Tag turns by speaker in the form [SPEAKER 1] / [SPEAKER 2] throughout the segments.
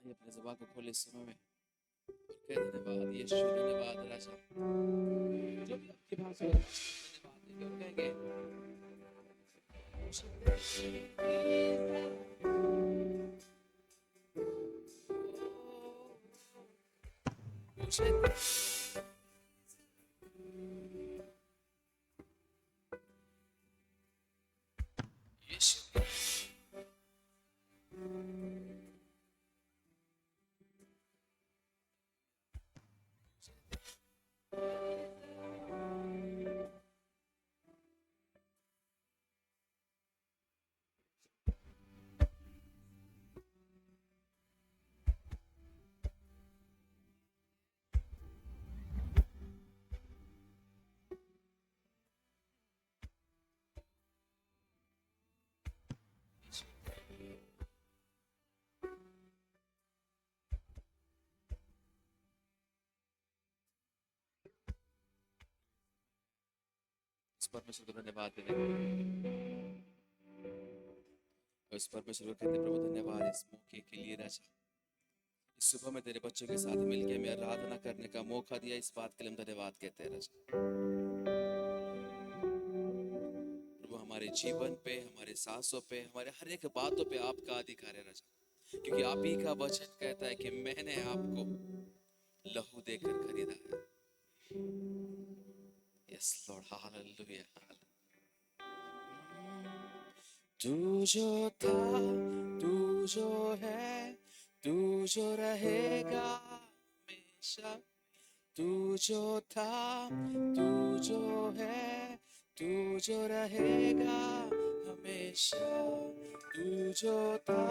[SPEAKER 1] आइए अपने ज़ुबान को खोले इस समय में और कह धन्यवाद यीशु, धन्यवाद राजा। जो भी आपकी भाषा है धन्यवाद देंगे और कहेंगे यीशु। इस परमेश्वर को धन्यवाद देने और इस परमेश्वर को कहते प्रभु धन्यवाद इस मौके के लिए राजा। इस सुबह में तेरे बच्चों के साथ मिलकर हमें आराधना करने का मौका दिया, इस बात के लिए हम धन्यवाद कहते हैं राजा। प्रभु हमारे जीवन पे, हमारे सांसों पे, हमारे हर एक बातों पे आपका अधिकार है राजा, क्योंकि आप ही का वचन कहता है कि मैंने आपको लहू देकर खरीदा है। Yes Lord, hallelujah. तू जो था, तू जो है, तू जो रहेगा हमेशा। तू जो था, तू जो है, तू जो रहेगा हमेशा। तू जो था,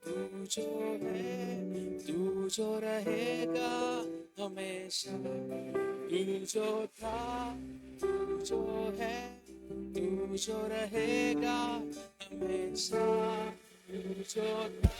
[SPEAKER 1] तू जो है, तू जो रहेगा हमेशा। तू जो था, तू जो है, तू जो रहेगा हमेशा। तू जो था,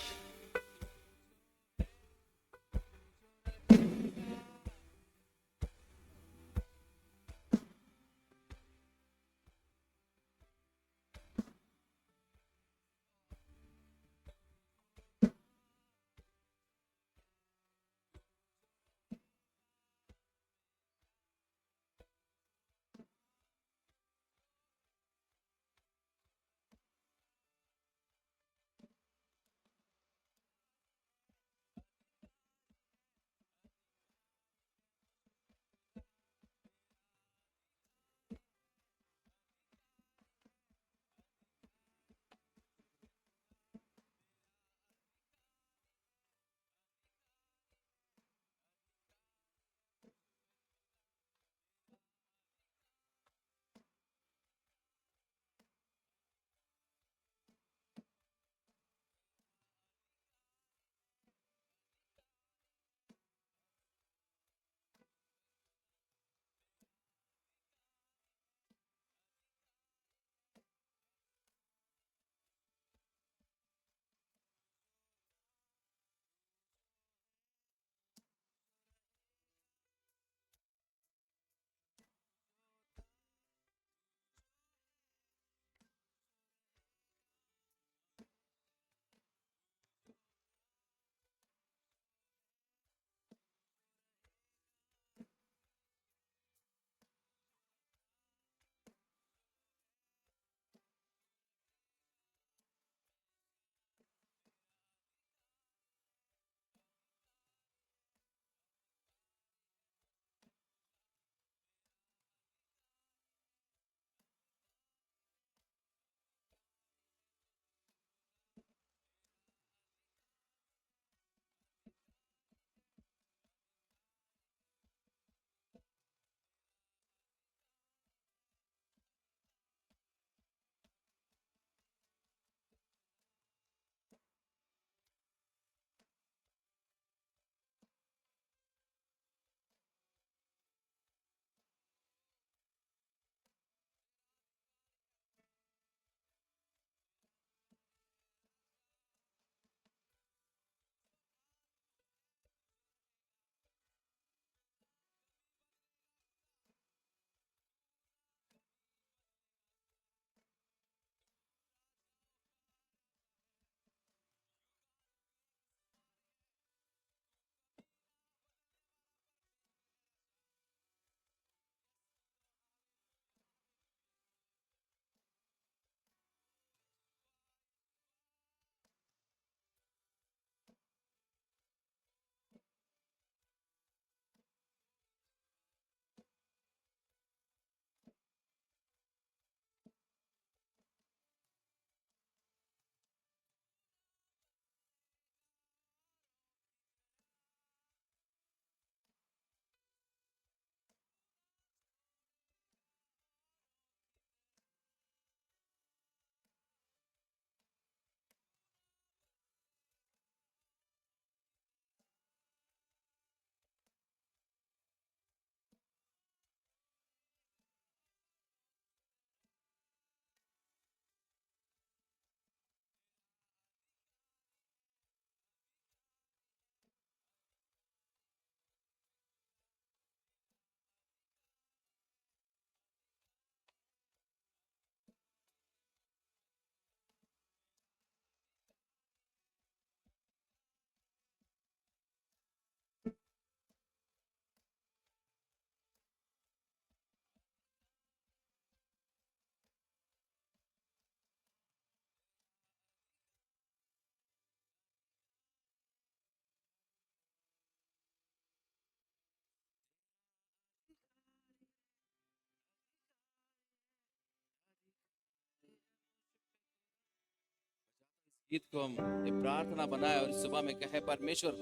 [SPEAKER 1] गीत को हम ये प्रार्थना बनाए और इस सुबह में कहे, परमेश्वर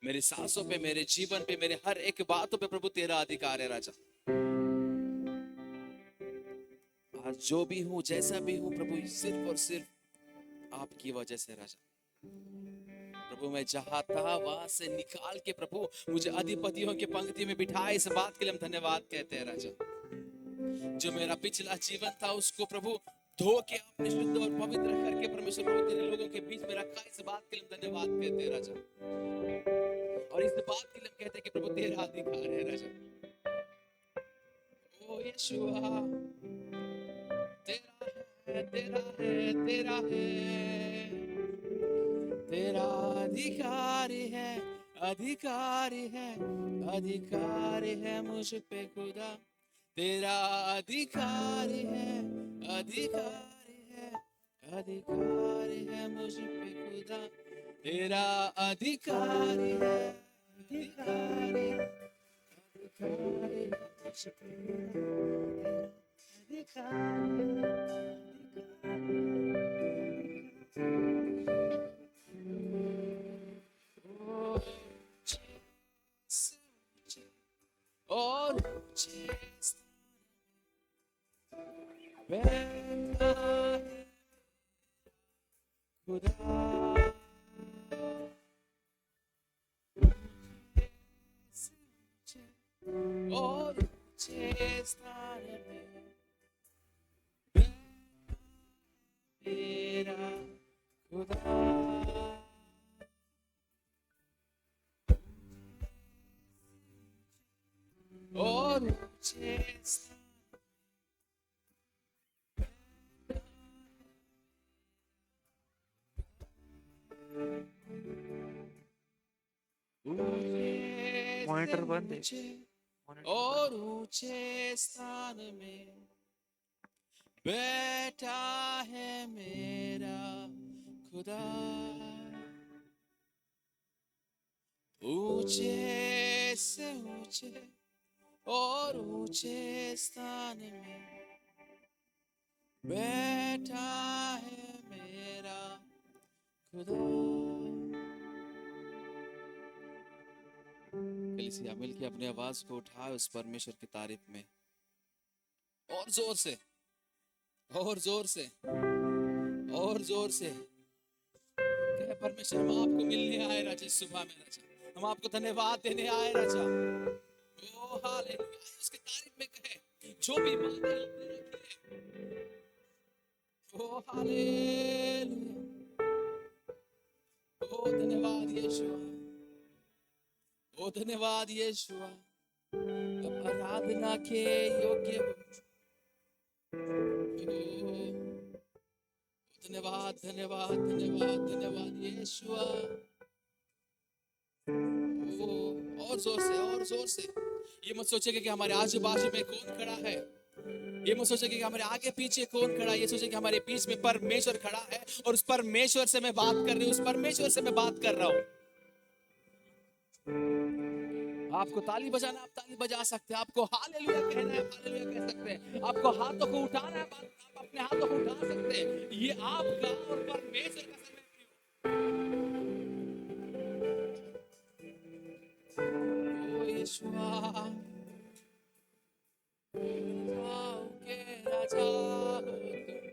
[SPEAKER 1] मेरी सांसों पे, मेरे जीवन पे, मेरे हर एक बातों पे प्रभु तेरा अधिकार है राजा। आज जो भी हूँ, जैसा भी हूँ प्रभु, सिर्फ और सिर्फ आपकी वजह से राजा। प्रभु मैं जहां था वहां से निकाल के प्रभु मुझे अधिपतियों की पंक्ति में बिठाए, इस बात के लिए हम धन्यवाद कहते हैं राजा। जो मेरा पिछला जीवन था उसको प्रभु धो के आपने शुद्ध और पवित्र करके परमेश्वर प्रभु तेरे लोगों के बीच में रखा, इस बात के लिए हम धन्यवाद कहते हैं राजा। और इस बात के लिए हम कहते हैं कि प्रभु तेरा अधिकार है राजा। ओ यीशुआ, तेरा है, तेरा है, तेरा है, तेरा अधिकारी है, अधिकारी है, अधिकारी है मुझ पे खुदा। तेरा अधिकारी है, अधिकारी है, अधिकारी है मुझ पे खुदा। तेरा अधिकारी है, अधिकारी, अधिकारी है मुझ पे खुदा। अधिकारी, और बैठा है खुदा, और ऊंचे स्थान में मेरा खुदा। और ऊंचे स्थान
[SPEAKER 2] मॉनिटर बंद है।
[SPEAKER 1] और ऊंचे स्थान में बैठा है मेरा खुदा। ऊंचे से ऊंचे और ऊंचे स्थान में बैठा है मेरा खुदा। कलीसिया मिलके अपनी आवाज को उठाए उस परमेश्वर की तारीफ में, और जोर से, और जोर से, और जोर से कहे, परमेश्वर हम आपको मिलने आए राजा, इस सुबह में राजा हम आपको धन्यवाद देने आए राजा। ओ हालेलुया, उसके तारीफ में कहे जो भी बातें आपने रखी है। ओ हालेलुया, ओ धन्यवाद यीशुआ, ओ धन्यवाद यीशुआ। अब आराधना के योग्य हो। धन्यवाद, धन्यवाद, धन्यवाद, धन्यवाद यीशुआ। और जोर से, और जोर से। ये मत सोचेगा कि हमारे आजू बाजू में कौन खड़ा है, ये मत सोचेगा कि हमारे आगे पीछे कौन खड़ा है, ये सोचे कि हमारे बीच में परमेश्वर खड़ा है और उस परमेश्वर से मैं बात कर रही हूँ, उस परमेश्वर से मैं बात कर रहा हूँ। आपको ताली बजाना, आप ताली बजा सकते हैं। आपको हालेलुया कहना है, हालेलुया कह सकते हैं। आपको हाथों को उठाना है, आप अपने हाथों को उठा सकते हैं। ये आपका और परमेश्वर का समय है। ओ यीशुआ, राजाओं के राजा हो तुम,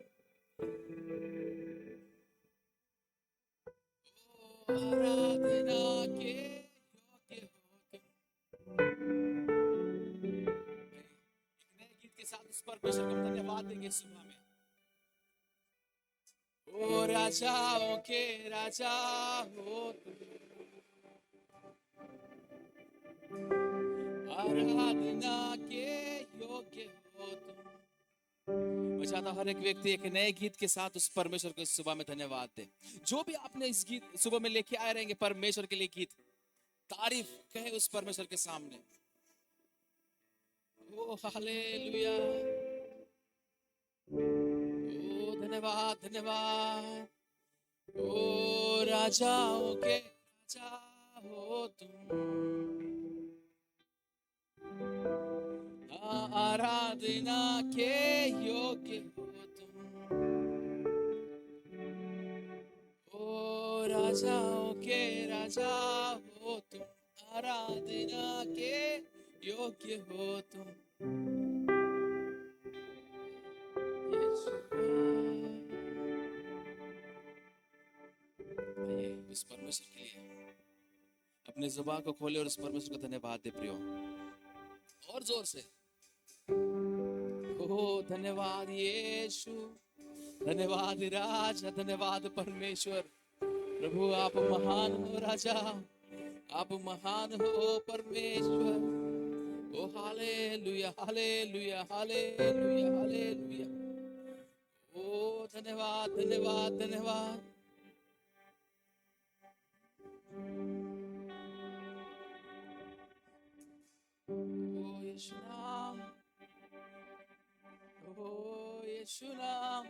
[SPEAKER 1] आराधना के योग्य हो तुम। नए गीत के साथ उस परमेश्वर को धन्यवाद देंगे सुबह में। ओ राजाओं के राजा हो तुम, आराधना के योग्य हो तुम। मैं चाहता हूं हर एक व्यक्ति एक नए गीत के साथ उस परमेश्वर को इस सुबह में धन्यवाद दे। जो भी आपने इस गीत सुबह में लेके आए रहेंगे परमेश्वर के लिए गीत, तारीफ कहे उस परमेश्वर के सामने। ओ हालेलुया, ओ धन्यवाद, धन्यवाद। ओ राजाओं के राजा हो तुम, आराधना के योग्य हो तुम। राजाओं के राजा हो तुम, आराधना के योग्य हो तुम यीशुआ। आइए उस परमेश्वर के लिए अपने जुबान को खोले और उस परमेश्वर को धन्यवाद दे प्रियो, और जोर से। ओ धन्यवाद यीशु, धन्यवाद राजा, धन्यवाद परमेश्वर। प्रभु आप महान हो राजा, आप महान हो परमेश्वर। ओ हालेलुया हालेलुया हालेलुया हालेलुया। ओ धन्यवाद धन्यवाद धन्यवाद। ओ यीशु नाम, ओ यीशु नाम।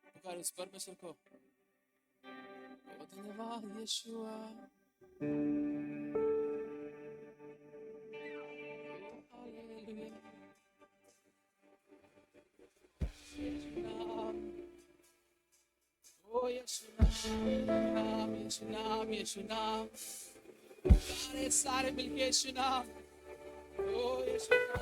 [SPEAKER 1] पुकार उस परमेश्वर को। ओ धन्यवाद यीशुआ। हालेलुया यीशु नाम, ओ यीशु नाम यीशु नाम यीशु नाम। सारे सारे मिलके यीशु नाम, ओ यीशु नाम।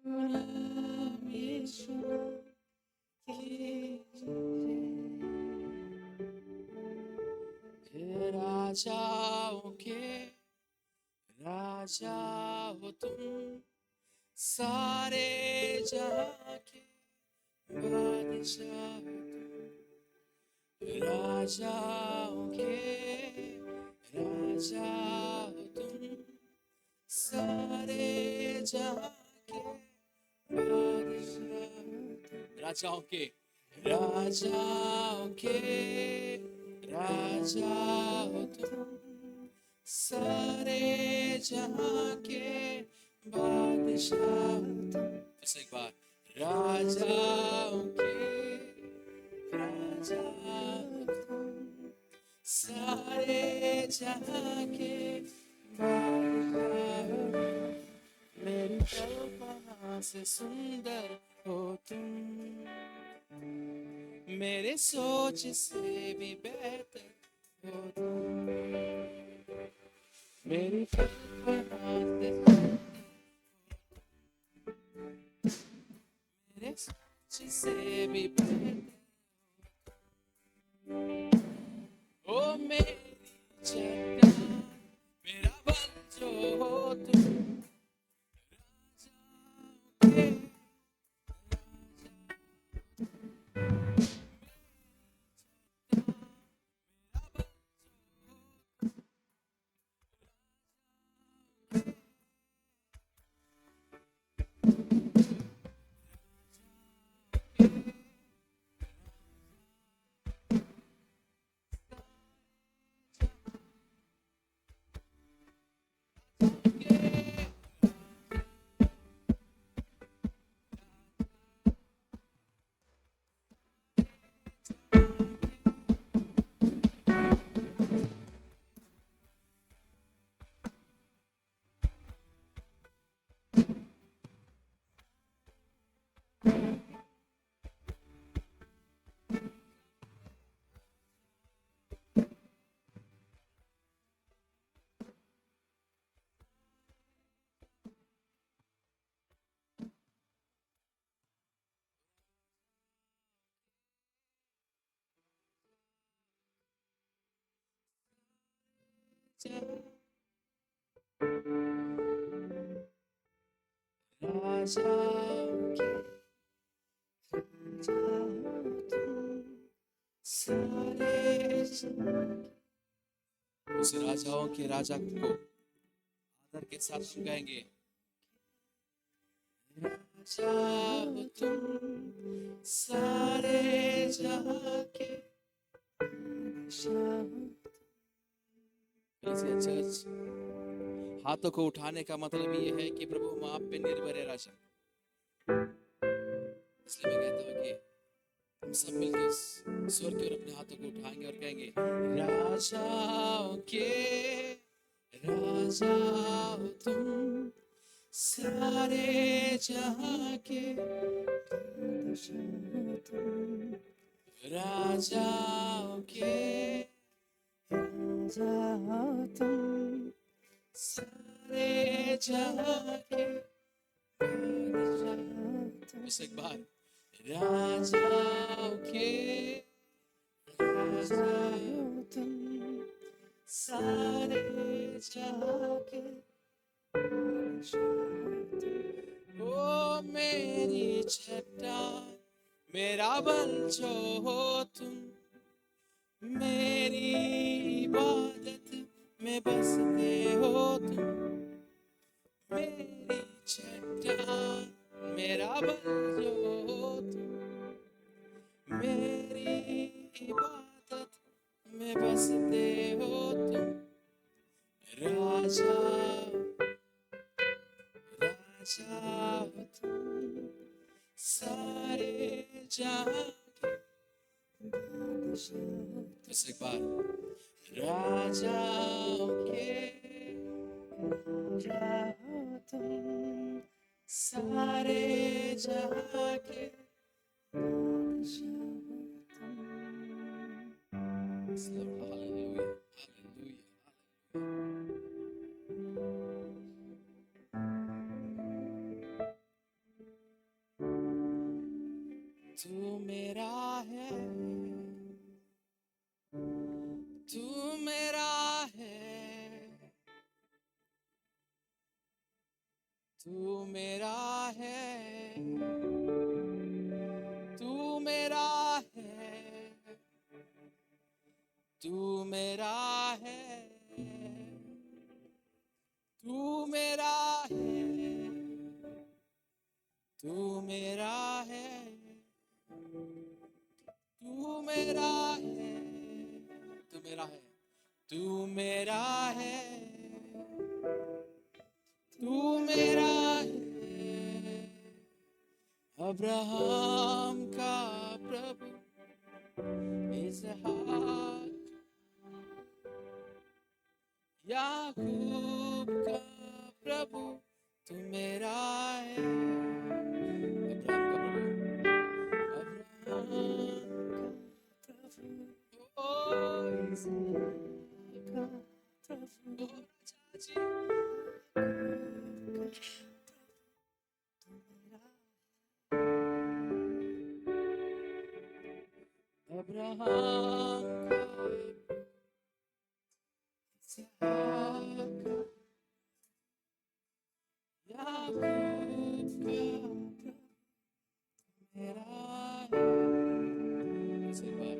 [SPEAKER 1] नाम यीशु कीजिए। राजाओं के राजा हो तुम, सारे जहां के बादशाह हो तुम। राजाओं के राजा हो तुम, सारे जहां के बादशाह हो तुम। राजाओं के राजा हो तुम, सारे जहां के बादशाह हो तुम। फिर एक बार राजाओं के राजा हो तुम, सारे जहां के बादशाह हो तुम। मेरी कल्पना से सुंदर हो तुम, मेरे सोच से भी बेहतर हो तुम। मेरी कल्पना से मेरे सोच से भी बेहतर। ओ मेरी चट्टान, मेरा बल जो हो तुम। राजाओं के राजाओं के राजा हो तुम, सारे उस राजाओं के राजा को आदर के साथ हम गाएंगे। राजा हो तुम, सारे जहां के बादशाह हो तुम। चर्च, हाथों को उठाने का मतलब ये है कि प्रभु हम आप पे निर्भर है राजा। इसलिए मैं कहता हूँ कि हम सब मिलकर स्वर की ओर अपने हाथों को उठाएंगे और कहेंगे, राजाओं के राजा हो तुम, सारे जहां के बादशाह हो तुम। राजाओं के राजा हो तुम, सारे जहां के बादशाह हो तुम। इस एक बार राजाओं के राजा हो तुम, सारे जहां के बादशाह हो तुम। ओ मेरी चट्टान, मेरा बल जो हो तुम, मेरी इबादत में बसते हो तुम। मेरी चट्टान, मेरा बल जो हो तुम, मेरी इबादत में बसते हो तुम। राजा राजा हो तुम, सारे जहां के बादशाह हो तुम। इस एक बार राजाओं के राजा हो तुम, सारे जहां के बादशाह हो तुम। Hallelujah, hallelujah. तू मेरा है, तू मेरा है, तू मेरा है, तू मेरा है, तू मेरा है, तू मेरा है, तू मेरा है, तू मेरा है, तू मेरा है, अब्राहम का प्रभु, इसहाक याकूब का प्रभु, तू मेरा है, अब्राहम का प्रभु, ओ इसहाक का प्रभु, ओ चाची अब्राहम का, इसहाक का, याकूब का, मेरा है। इसी बार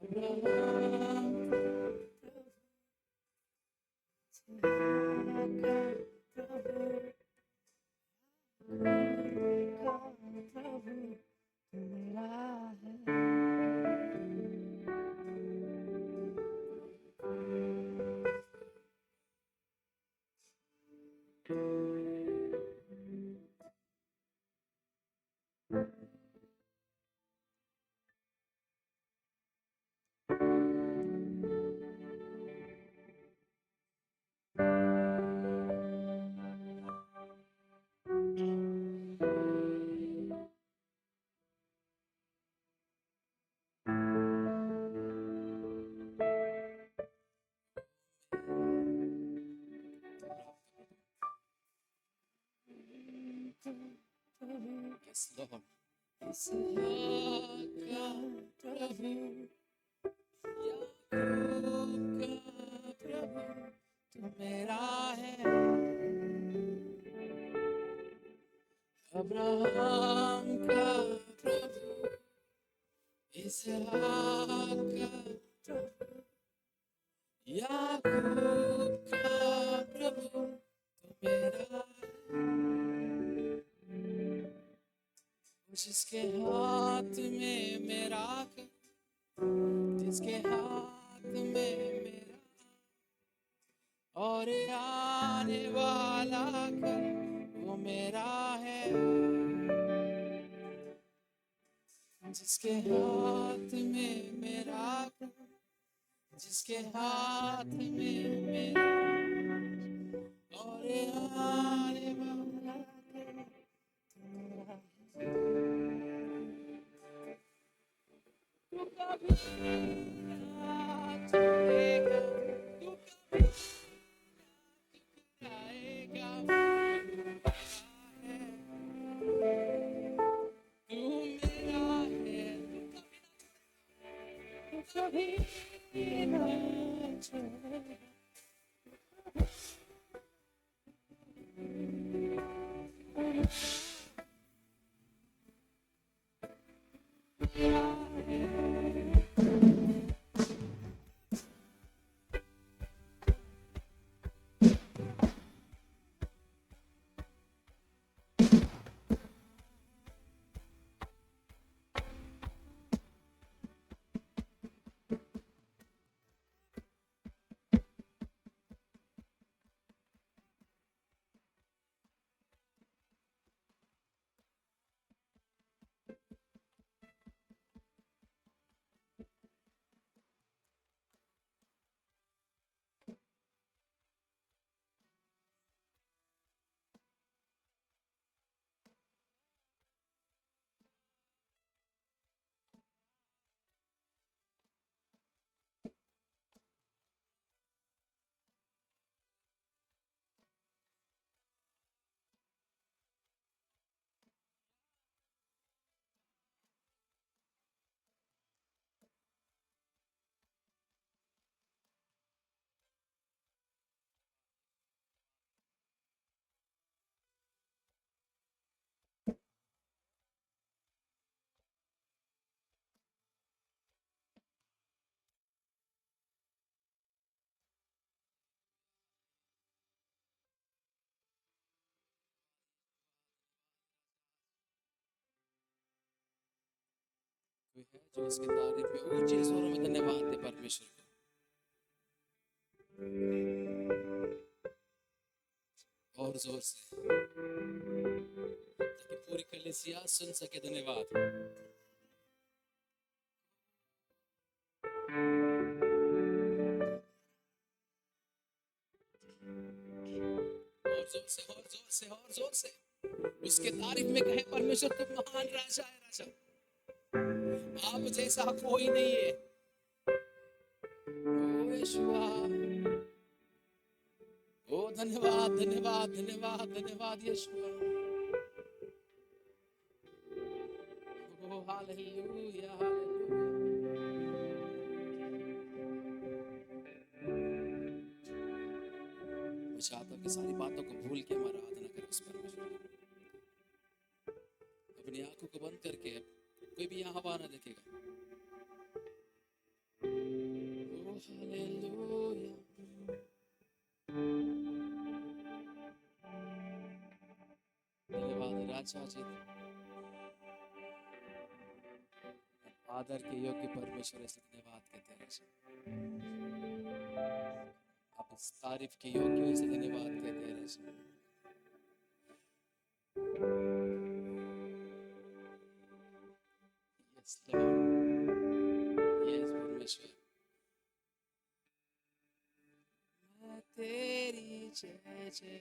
[SPEAKER 1] अब्राहम Yes, Lord. इसहाक का प्रभु, याकूब का प्रभु, तू मेरा है, अब्राहम का प्रभु, इसहाक का प्रभु, याकूब का प्रभु, तू मेरा है, जिसके हाथ में मेरा कर, जिसके हाथ में मेरा और आने वाला कर, वो मेरा है, जिसके हाथ में मेरा कर, जिसके हाथ में मेरा और आने वाला कर, मेरा तू कभी ना छोड़ेगा, तू कभी आएगा, तू मेरा है, तू कभी ना छोड़ेगा, है जो उसकी तारीफ में ऊंचे स्वरों में धन्यवाद दे परमेश्वर को और जोर से, ताकि पूरी कलीसिया सुन सके। धन्यवाद। और जोर से, और जोर से, और जोर से उसके तारीफ में कहे, परमेश्वर तुम महान राजा है। राजा, आप जैसा कोई नहीं है। ओ यहोवा, ओ धन्यवाद, धन्यवाद, धन्यवाद, धन्यवाद यहोवा। ओ हालेलुया, हालेलुया। मैं चाहता हूं कि सारी बातों को भूल के हमारा आराधना करें उस परमेश्वर की। अपनी आंखों को बंद करके, कोई भी यहाँ हवा ना देखेगा। ओ हालेलुया, धन्यवाद राजा जी, आदर के योग्य परमेश्वर से धन्यवाद कहते हैं राजा। आप इस तारीफ के योग्य से धन्यवाद कहते हैं राजा। यस लॉर्ड, यस परमेश्वर, मैं तेरी जय जय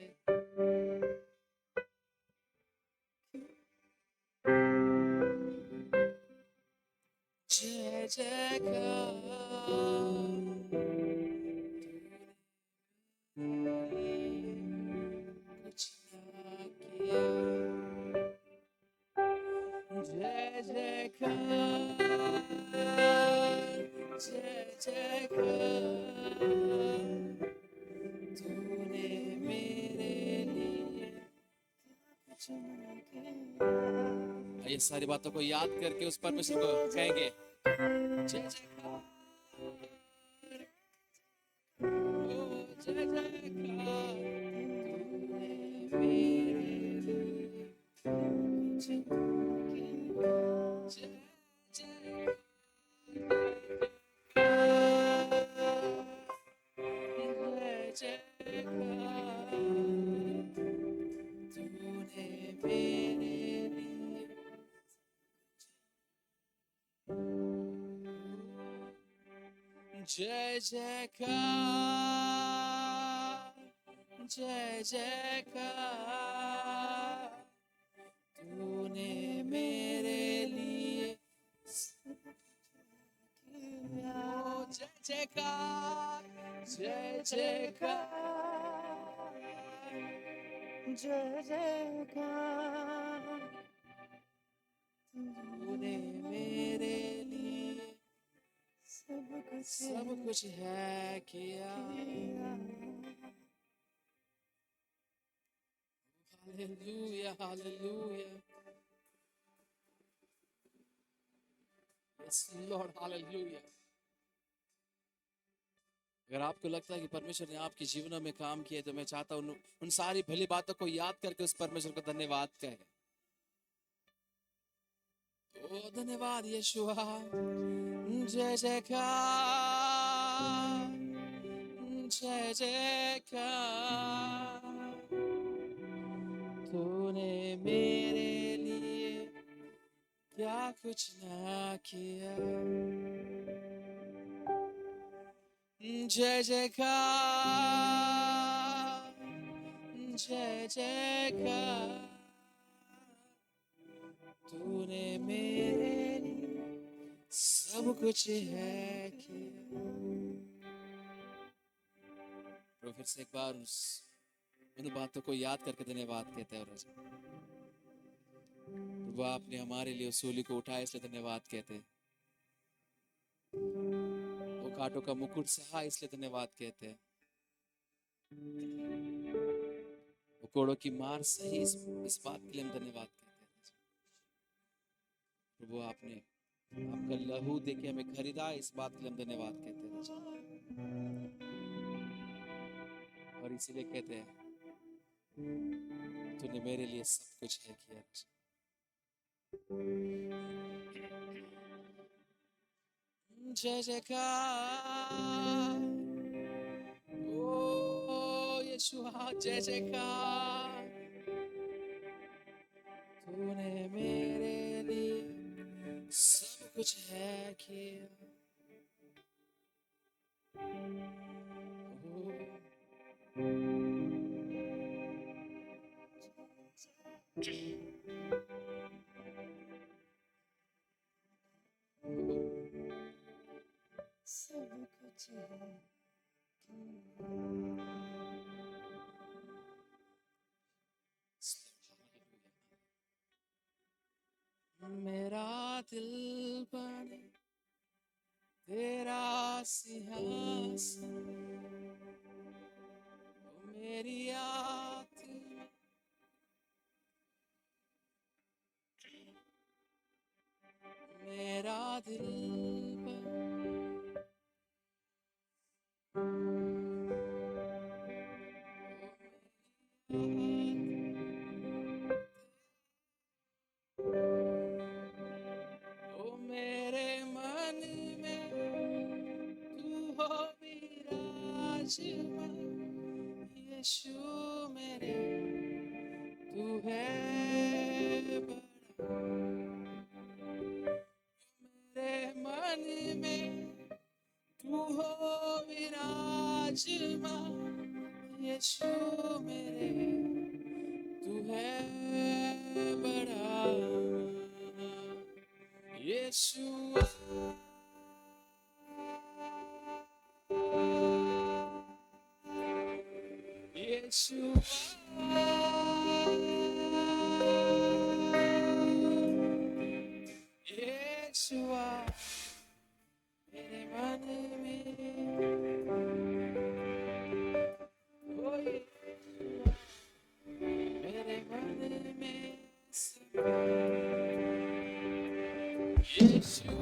[SPEAKER 1] जय जयकार कुछ ना किया। जय जयकार, जय जयकार, तूने मेरे लिए कुछ ना किया। ये सारी बातों को याद करके उस परमेश्वर को कहेंगे, जय जयकार, ओ जय जयकार, तूने मेरे लिए कुछ ना किया। जय जयकार, जय जयकार, तूने मेरे लिए। जय जयकार, जय जयकार, तूने मेरे लिए किया। जय जयकार, जय जयकार, जय जयकार, तूने मेरे लिए सब कुछ है किया। Hallelujah, hallelujah, yes Lord, hallelujah. अगर आपको लगता है कि परमेश्वर ने आपके जीवनों में काम किया, तो मैं चाहता हूं उन सारी भली बातों को याद करके उस परमेश्वर को धन्यवाद कहें। ओ धन्यवाद यहोवा, जय जयकार, जय जयकार, तूने मेरे लिए क्या कुछ ना किया। जय जयकार, जय जयकार, तूने मेरे लिए सब कुछ है किया। तो फिर से एक बार उन बातों को याद करके धन्यवाद कहते हैं राजा। प्रभु, आपने हमारे लिए उस सूली को उठाया, इसलिए धन्यवाद कहते हैं। वो कांटों का मुकुट सहा, इसलिए धन्यवाद कहते हैं। वो कोड़ों की मार सही, इस बात के लिए हम धन्यवाद कहते हैं। प्रभु, आपने आपका लहू देके हमें खरीदा, इस बात के लिए हम धन्यवाद कहते हैं राजा। और इसीलिए कहते हैं, तूने मेरे लिए सब कुछ है किया राजा। जय जयकार, ओ यीशुआ जय जयकार, तूने मेरे लिए सब कुछ है किया।
[SPEAKER 3] सब कुछ है
[SPEAKER 1] मेरा दिल बने तेरा सिंहासन, मेरी आत्मा मेरा दिल बने ओ मेरे मन में तू हो विराजमान, यीशु मेरे तू है बड़ा। मेरे मन में तू हो विराजमान, यीशु मेरे तू है बड़ा। यीशु यीशु यीशुआ मेरे मन में ओ यीशुआ मेरे मन में यीशुआ यीशुआ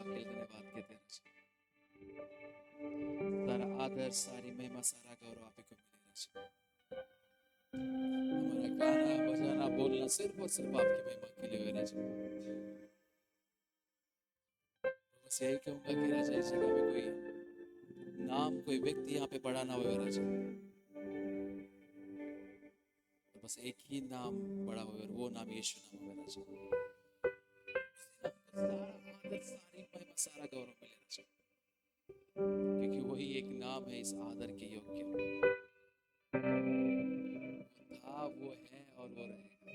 [SPEAKER 1] धन्यवाद कहते हैं। सारा आदर सारी महिमा सारा गौरव आप ही को मिले। हमारा गाना बजाना बोलना सिर्फ और सिर्फ आपकी महिमा के लिए हो राजा। बस यही कहूंगा कि राजा इस जगह में कोई नाम कोई व्यक्ति यहाँ पे बड़ा ना हो राजा, तो बस एक ही नाम बड़ा हो और वो नाम यीशु नाम हो राजा। सारा आदर सारी महिमा सारा गौरव मिले राजा, क्योंकि वही एक नाम है इस आदर के योग्य। वो था, वो है और वो रहेगा,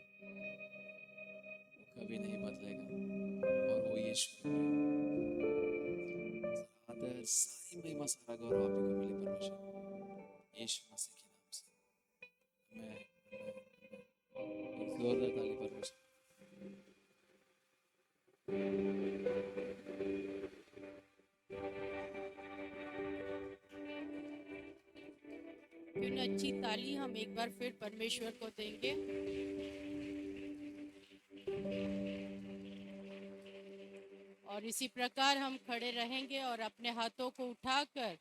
[SPEAKER 1] वो कभी नहीं बदलेगा और वो यीशु है। आदर सारी महिमा सारा गौरव आप ही को मिले परमेश्वर, यीशु मसीह के नाम से। मैं एक जोरदार ताली परमेश्वर।
[SPEAKER 3] क्यों ना
[SPEAKER 4] अच्छी ताली हम एक बार फिर परमेश्वर को देंगे। और इसी प्रकार हम खड़े रहेंगे और अपने हाथों को उठाकर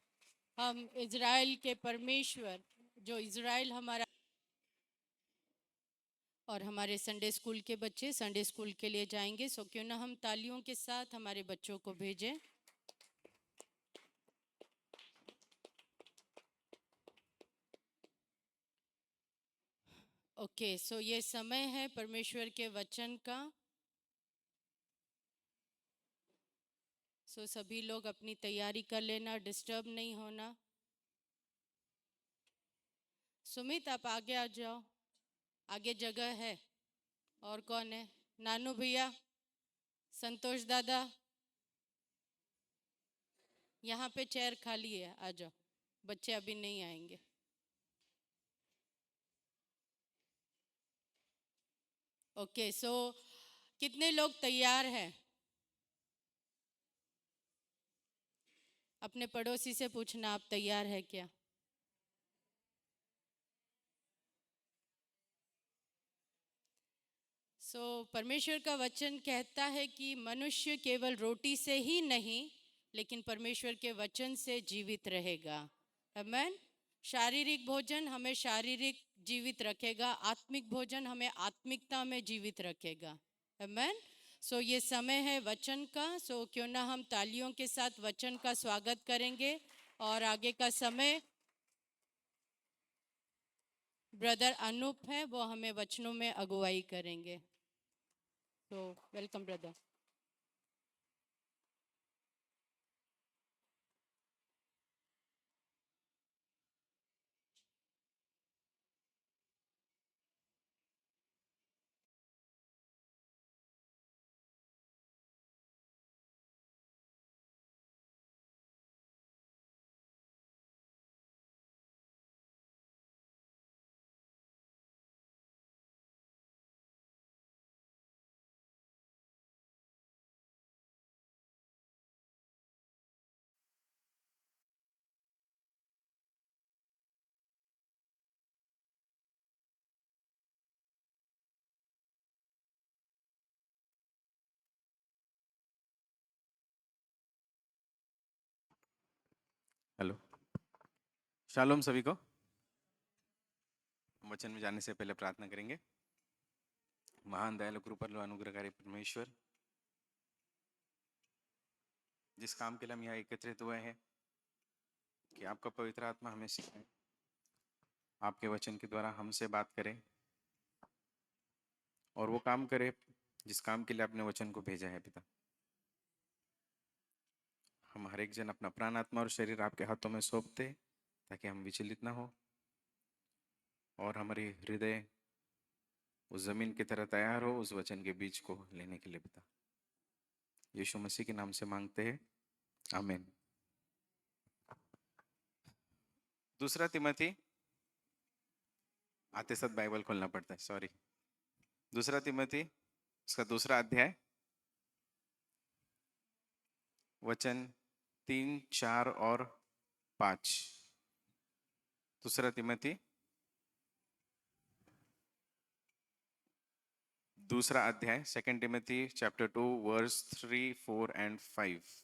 [SPEAKER 4] हम इज़राइल के परमेश्वर, जो इज़राइल हमारा, और हमारे संडे स्कूल के बच्चे संडे स्कूल के लिए जाएंगे। सो क्यों ना हम तालियों के साथ हमारे बच्चों को भेजें। ओके, सो ये समय है परमेश्वर के वचन का। सो सभी लोग अपनी तैयारी कर लेना, डिस्टर्ब नहीं होना। सुमित आप आगे आ जाओ, आगे जगह है। और कौन है? नानू भैया, संतोष दादा, यहाँ पे चेयर खाली है, आ जाओ। बच्चे अभी नहीं आएंगे। ओके, सो कितने लोग तैयार हैं? अपने पड़ोसी से पूछना, आप तैयार है क्या? परमेश्वर का वचन कहता है कि मनुष्य केवल रोटी से ही नहीं, लेकिन परमेश्वर के वचन से जीवित रहेगा। आमीन। शारीरिक भोजन हमें शारीरिक जीवित रखेगा, आत्मिक भोजन हमें आत्मिकता में जीवित रखेगा। आमीन। ये समय है वचन का। क्यों ना हम तालियों के साथ वचन का स्वागत करेंगे और आगे का समय ब्रदर अनूप है, वो हमें वचनों में अगुवाई करेंगे। Welcome brother.
[SPEAKER 5] हेलो, शालोम सभी को। वचन में जाने से पहले प्रार्थना करेंगे। महान दयालु कृपालु अनुग्रहकारी परमेश्वर, जिस काम के लिए हम यहाँ एकत्रित हुए हैं, कि आपका पवित्र आत्मा हमें सिखाए, आपके वचन के द्वारा हमसे बात करे और वो काम करे जिस काम के लिए आपने वचन को भेजा है। पिता, हम हर एक जन अपना प्राण, आत्मा और शरीर आपके हाथों में सौंपते, ताकि हम विचलित ना हो और हमारी हृदय उस जमीन की तरह तैयार हो उस वचन के बीज को लेने के लिए। पिता, यीशु मसीह के नाम से मांगते हैं, आमीन। दूसरा तिमोथी, आते साथ बाइबल खोलना पड़ता है, सॉरी। दूसरा तिमोथी उसका दूसरा अध्याय, वचन 3, 4 और 5। दूसरा तिमोथी दूसरा अध्याय, 2 टिमोथी चैप्टर 2 वर्स 3, 4 and 5।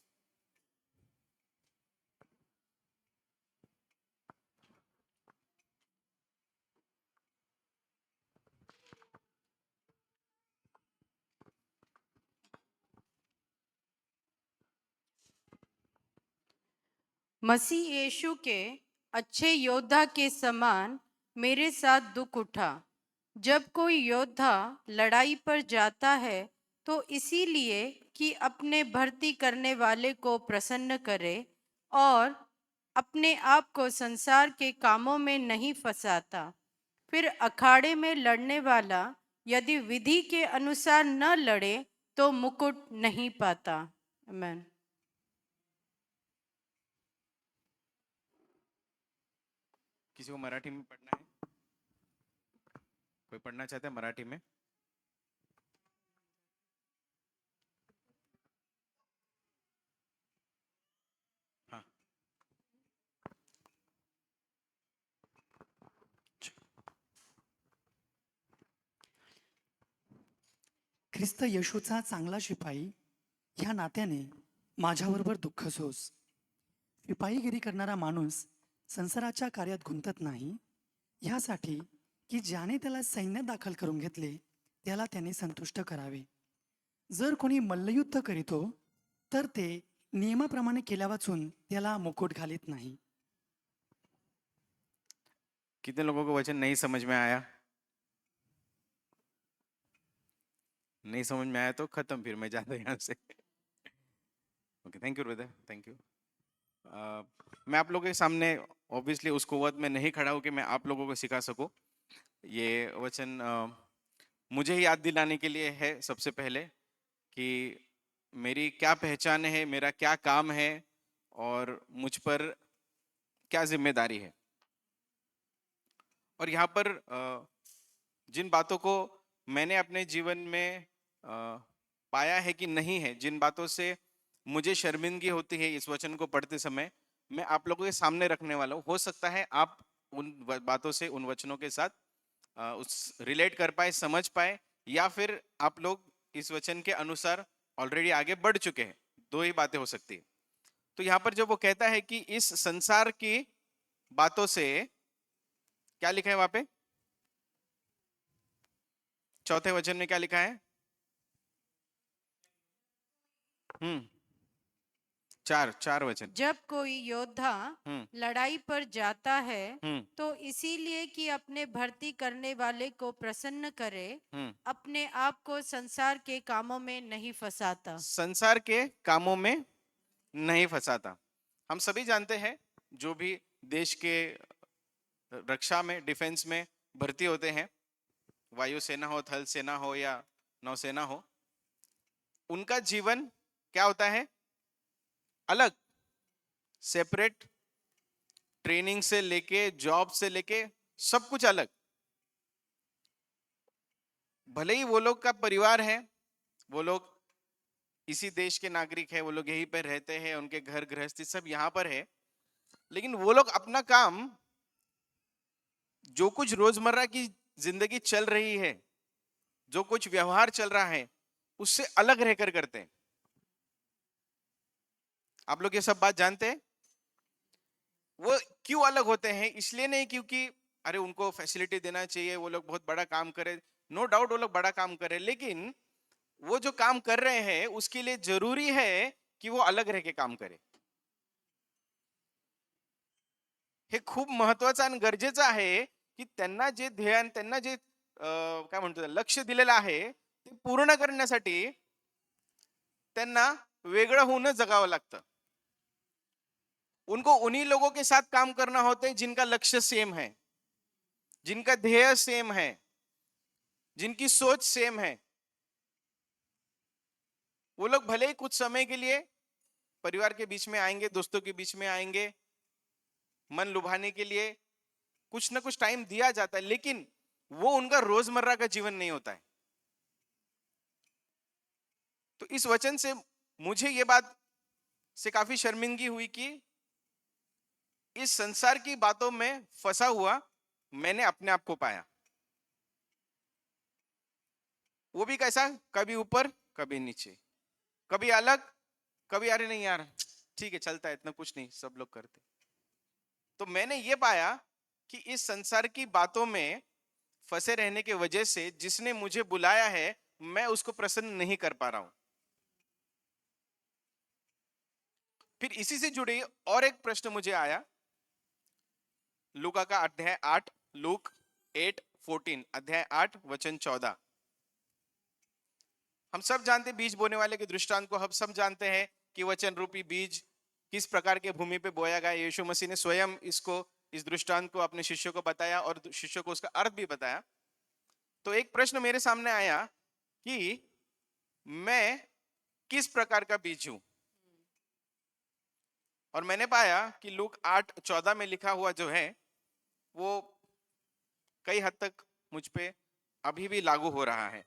[SPEAKER 4] मसीह यीशु के अच्छे योद्धा के समान मेरे साथ दुख उठा। जब कोई योद्धा लड़ाई पर जाता है तो इसीलिए कि अपने भर्ती करने वाले को प्रसन्न करे और अपने आप को संसार के कामों में नहीं फंसाता। फिर अखाड़े में लड़ने वाला यदि विधि के अनुसार न लड़े तो मुकुट नहीं पाता। आमीन।
[SPEAKER 5] किसी को मराठी में पढ़ना है? कोई पढ़ना चाहता है मराठी में? हाँ।
[SPEAKER 6] ख्रिस्त येशूचा चांगला शिपाई ह्या नात्याने माझ्याबरोबर दुःख सोस. शिपाईगिरी करणारा माणूस संसाराच्या कार्यात गुंतत नाही, ह्यासाठी की ज्याने त्याला सैन्यात दाखल करून घेतले त्याला त्याने संतुष्ट करावे. जर कोणी मल्लयुद्ध करीतो तर ते नियमाप्रमाणे केल्या वाचून त्याला मुकुट घालीत नाही.
[SPEAKER 5] कितने लोगों को वचन नहीं समझ में आया? नहीं समझ में आया तो खत्म, फिर मैं जाता यहाँ से. Okay, thank you brother, thank you. मैं आप लोगों के सामने ऑब्वियसली उस कुव्वत में नहीं खड़ा हूँ कि मैं आप लोगों को सिखा सकूं. ये वचन मुझे ही याद दिलाने के लिए है सबसे पहले कि मेरी क्या पहचान है, मेरा क्या काम है और मुझ पर क्या जिम्मेदारी है. और यहाँ पर जिन बातों को मैंने अपने जीवन में पाया है कि नहीं है, जिन बातों से मुझे शर्मिंदगी होती है इस वचन को पढ़ते समय, मैं आप लोगों के सामने रखने वाला हूँ. हो सकता है आप उन बातों से, उन वचनों के साथ उस रिलेट कर पाए, समझ पाए, या फिर आप लोग इस वचन के अनुसार ऑलरेडी आगे बढ़ चुके हैं. दो ही बातें हो सकती है. तो यहाँ पर जब वो कहता है कि इस संसार की बातों से, क्या लिखा है वहां पे? चौथे वचन में क्या लिखा है? चार वचन.
[SPEAKER 4] जब कोई योद्धा लड़ाई पर जाता है
[SPEAKER 5] हम्म.
[SPEAKER 4] तो इसीलिए कि अपने भर्ती करने वाले को प्रसन्न करे, अपने आप को संसार के कामों में नहीं फंसाता.
[SPEAKER 5] संसार के कामों में नहीं फंसाता. हम सभी जानते हैं जो भी देश के रक्षा में, डिफेंस में भर्ती होते हैं, वायुसेना हो, थल सेना हो या नौसेना हो, उनका जीवन क्या होता है? अलग, सेपरेट. ट्रेनिंग से लेके, जॉब से लेके, सब कुछ अलग. भले ही वो लोग का परिवार है, वो लोग इसी देश के नागरिक है, वो लोग यहीं पर रहते हैं, उनके घर गृहस्थी सब यहाँ पर है, लेकिन वो लोग अपना काम, जो कुछ रोजमर्रा की जिंदगी चल रही है, जो कुछ व्यवहार चल रहा है, उससे अलग रहकर करते हैं. आप लोग ये सब बात जानते हैं. वो क्यों अलग होते हैं? इसलिए नहीं क्योंकि अरे उनको फैसिलिटी देना चाहिए, वो लोग बहुत बड़ा काम करे. नो डाउट वो लोग बड़ा काम करे, लेकिन वो जो काम कर रहे हैं उसके लिए जरूरी है कि वो अलग रह के काम करे. हे खूप महत्वाचं आणि गरजेचं आहे की त्यांना जे ध्येय, त्यांना जे काय म्हणतो लक्ष दिलेलं आहे ते पूर्ण करण्यासाठी त्यांना वेगळं होऊन जगावं लागतं. उनको उन्हीं लोगों के साथ काम करना होता है जिनका लक्ष्य सेम है, जिनका ध्येय सेम है, जिनकी सोच सेम है. वो लोग भले ही कुछ समय के लिए परिवार के बीच में आएंगे, दोस्तों के बीच में आएंगे, मन लुभाने के लिए कुछ ना कुछ टाइम दिया जाता है, लेकिन वो उनका रोजमर्रा का जीवन नहीं होता है. तो इस वचन से मुझे ये बात से काफी शर्मिंदगी हुई कि इस संसार की बातों में फंसा हुआ मैंने अपने आप को पाया. वो भी कैसा? कभी ऊपर, कभी नीचे, कभी अलग, कभी अरे नहीं यार ठीक है चलता है, इतना कुछ नहीं, सब लोग करते. तो मैंने ये पाया कि इस संसार की बातों में फंसे रहने की वजह से जिसने मुझे बुलाया है मैं उसको प्रसन्न नहीं कर पा रहा हूं. फिर इसी से जुड़े और एक प्रश्न मुझे आया. लूका का अध्याय 8, लूक 8:14, अध्याय 8 वचन 14. हम सब जानते बीज बोने वाले के दृष्टांत को. हम सब जानते हैं कि वचन रूपी बीज किस प्रकार के भूमि पे बोया गया. यीशु मसीह ने स्वयं इस दृष्टांत को अपने शिष्यों को बताया और शिष्यों को उसका अर्थ भी बताया. तो एक प्रश्न मेरे सामने आया कि मैं किस प्रकार का बीज हूं. और मैंने पाया कि लूक 8:14 में लिखा हुआ जो है वो कई हद तक मुझ पे अभी भी लागू हो रहा है.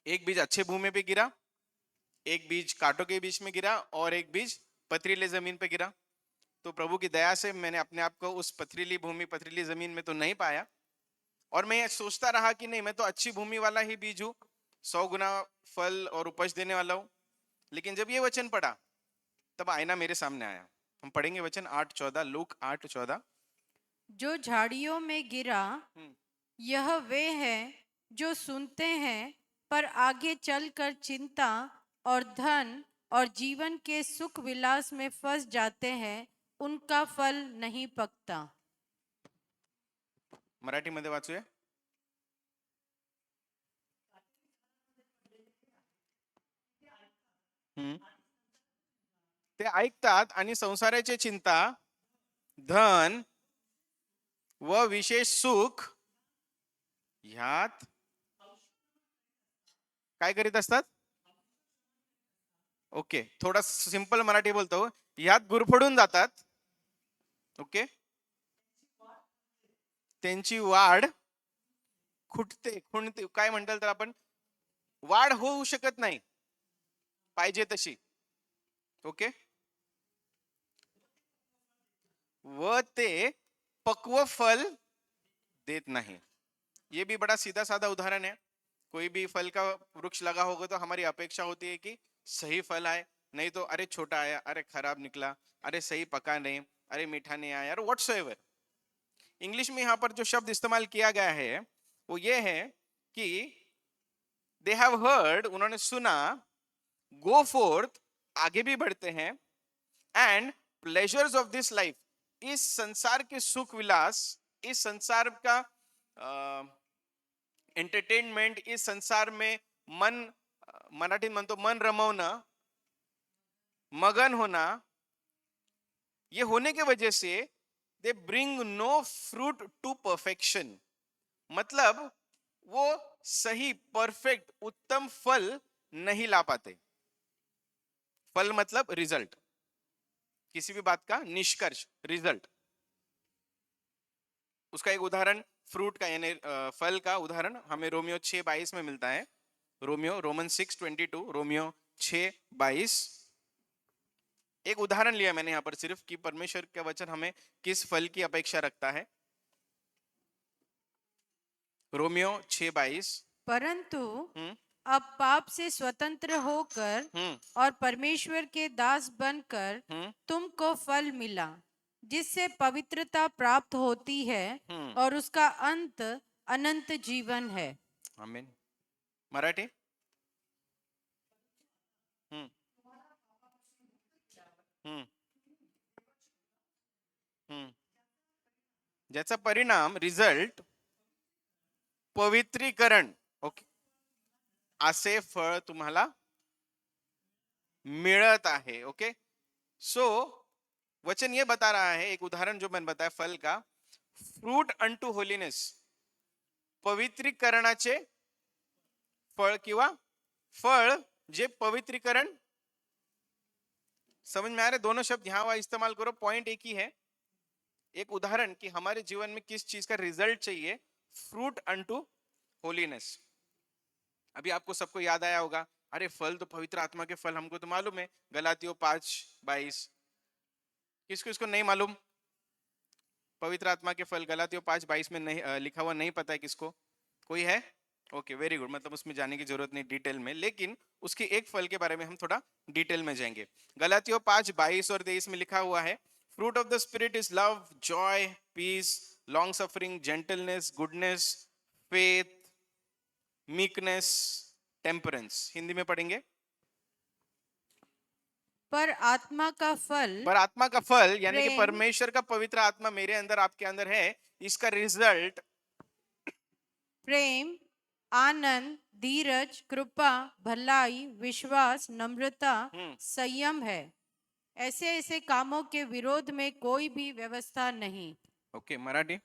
[SPEAKER 5] एक बीज अच्छे भूमि पे गिरा, एक बीज कांटों के बीच में गिरा और एक बीज पथरीले जमीन पे गिरा. तो प्रभु की दया से मैंने अपने आप को उस पथरीली भूमि, पथरीली जमीन में तो नहीं पाया. और मैं सोचता रहा कि नहीं, मैं तो अच्छी भूमि वाला ही बीज हूं, 100 गुना फल और उपज देने वाला हूं। लेकिन जब ये वचन पढ़ा तब आईना मेरे सामने आया। हम पढ़ेंगे वचन 8:14, लूक 8:14।
[SPEAKER 4] जो झाड़ियों में गिरा यह वे हैं जो सुनते हैं पर आगे चलकर चिंता और धन और जीवन के सुख विलास में फंस जाते हैं, उनका फल नहीं पकता।
[SPEAKER 5] मराठीमध्ये वाचूया। ते ऐकतात आणि संसाराची चिंता, धन व विशेष सुख ह्यात काय करीत असतात? ओके, थोडा सिंपल मराठी बोलतो, ह्यात गुरफडून जातात. ओके, त्यांची वाढ खुंटते, काय म्हणतात तर आपण, वाढ होऊ शकत नाही पाहिजे तशी. ओके, व ते पक्व फल देत नहीं. ये भी बड़ा सीधा साधा उदाहरण है। कोई भी फल का वृक्ष लगा होगा तो हमारी अपेक्षा होती है कि सही फल आए, नहीं तो अरे छोटा आया, अरे खराब निकला, अरे सही पका नहीं, अरे मीठा नहीं आया, व्हाटसोएवर। इंग्लिश में यहाँ पर जो शब्द इस्तेमाल किया गया है वो ये है कि दे हैव हर्ड, उन्होंने सुना, गो फोर्थ, आगे भी बढ़ते हैं, and pleasures of this life, इस संसार के सुख विलास, इस संसार का एंटरटेनमेंट, इस संसार में मन, मराठी म्हणतो मन रमवणं, मगन होना, ये होने के वजह से they bring no fruit to perfection, मतलब वो सही परफेक्ट उत्तम फल नहीं ला पाते। फल मतलब रिजल्ट, किसी भी बात का निष्कर्ष, रिजल्ट। उसका एक उदाहरण फ्रूट का यानी फल का उदाहरण हमें रोमियो 6:22 में मिलता है। Roman 6:22, Romeo 6:22। एक उदाहरण लिया मैंने यहाँ पर सिर्फ कि परमेश्वर का वचन हमें किस फल की अपेक्षा रखता है। रोमियो 6:22।
[SPEAKER 4] परंतु अब पाप से स्वतंत्र होकर और परमेश्वर के दास बनकर तुमको फल मिला जिससे पवित्रता प्राप्त होती है और उसका अंत अनंत जीवन है।
[SPEAKER 5] आमीन। मराठी। ज्याचा परिणाम, रिझल्ट, पवित्रीकरण, ओके, असे फळ तुम्हाला मिळत आहे। ओके, सो वचन ये बता रहा है, एक उदाहरण जो मैंने बताया फल का, फ्रूट अनटू होलीनेस, पवित्रीकरणाचे फळ किंवा फळ जे पवित्रीकरण, समझ में आ रहे? दोनों शब्द यहां वहां इस्तेमाल करो, पॉइंट एक ही है। एक उदाहरण कि हमारे जीवन में किस चीज का रिजल्ट चाहिए, फ्रूट अनटू होलीनेस। अभी आपको सबको याद आया होगा, अरे फल तो पवित्र आत्मा के फल हमको तो मालूम है, गलातियों 5:22। किसको इसको नहीं मालूम? पवित्र आत्मा के फल गलातियों 5:22 में नहीं लिखा हुआ, नहीं पता है किसको? कोई है? ओके, वेरी गुड, मतलब उसमें जाने की जरूरत नहीं डिटेल में, लेकिन उसके एक फल के बारे में हम थोड़ा डिटेल में जाएंगे। गलातियों 5:22 और 23 में लिखा हुआ है, fruit of the spirit is love, joy, peace, long suffering, gentleness, goodness, faith, meekness, temperance. Hindi में पढ़ेंगे।
[SPEAKER 4] पर आत्मा का फल,
[SPEAKER 5] पर आत्मा का फल यानी कि
[SPEAKER 4] प्रेम,
[SPEAKER 5] परमेश्वर का पवित्र आत्मा मेरे अंदर, आपके अंदर है, इसका रिजल्ट
[SPEAKER 4] प्रेम, आनंद, धीरज, कृपा, भलाई, विश्वास, नम्रता, संयम है। ऐसे ऐसे कामों के विरोध में कोई भी व्यवस्था नहीं।
[SPEAKER 5] ओके, मराठी।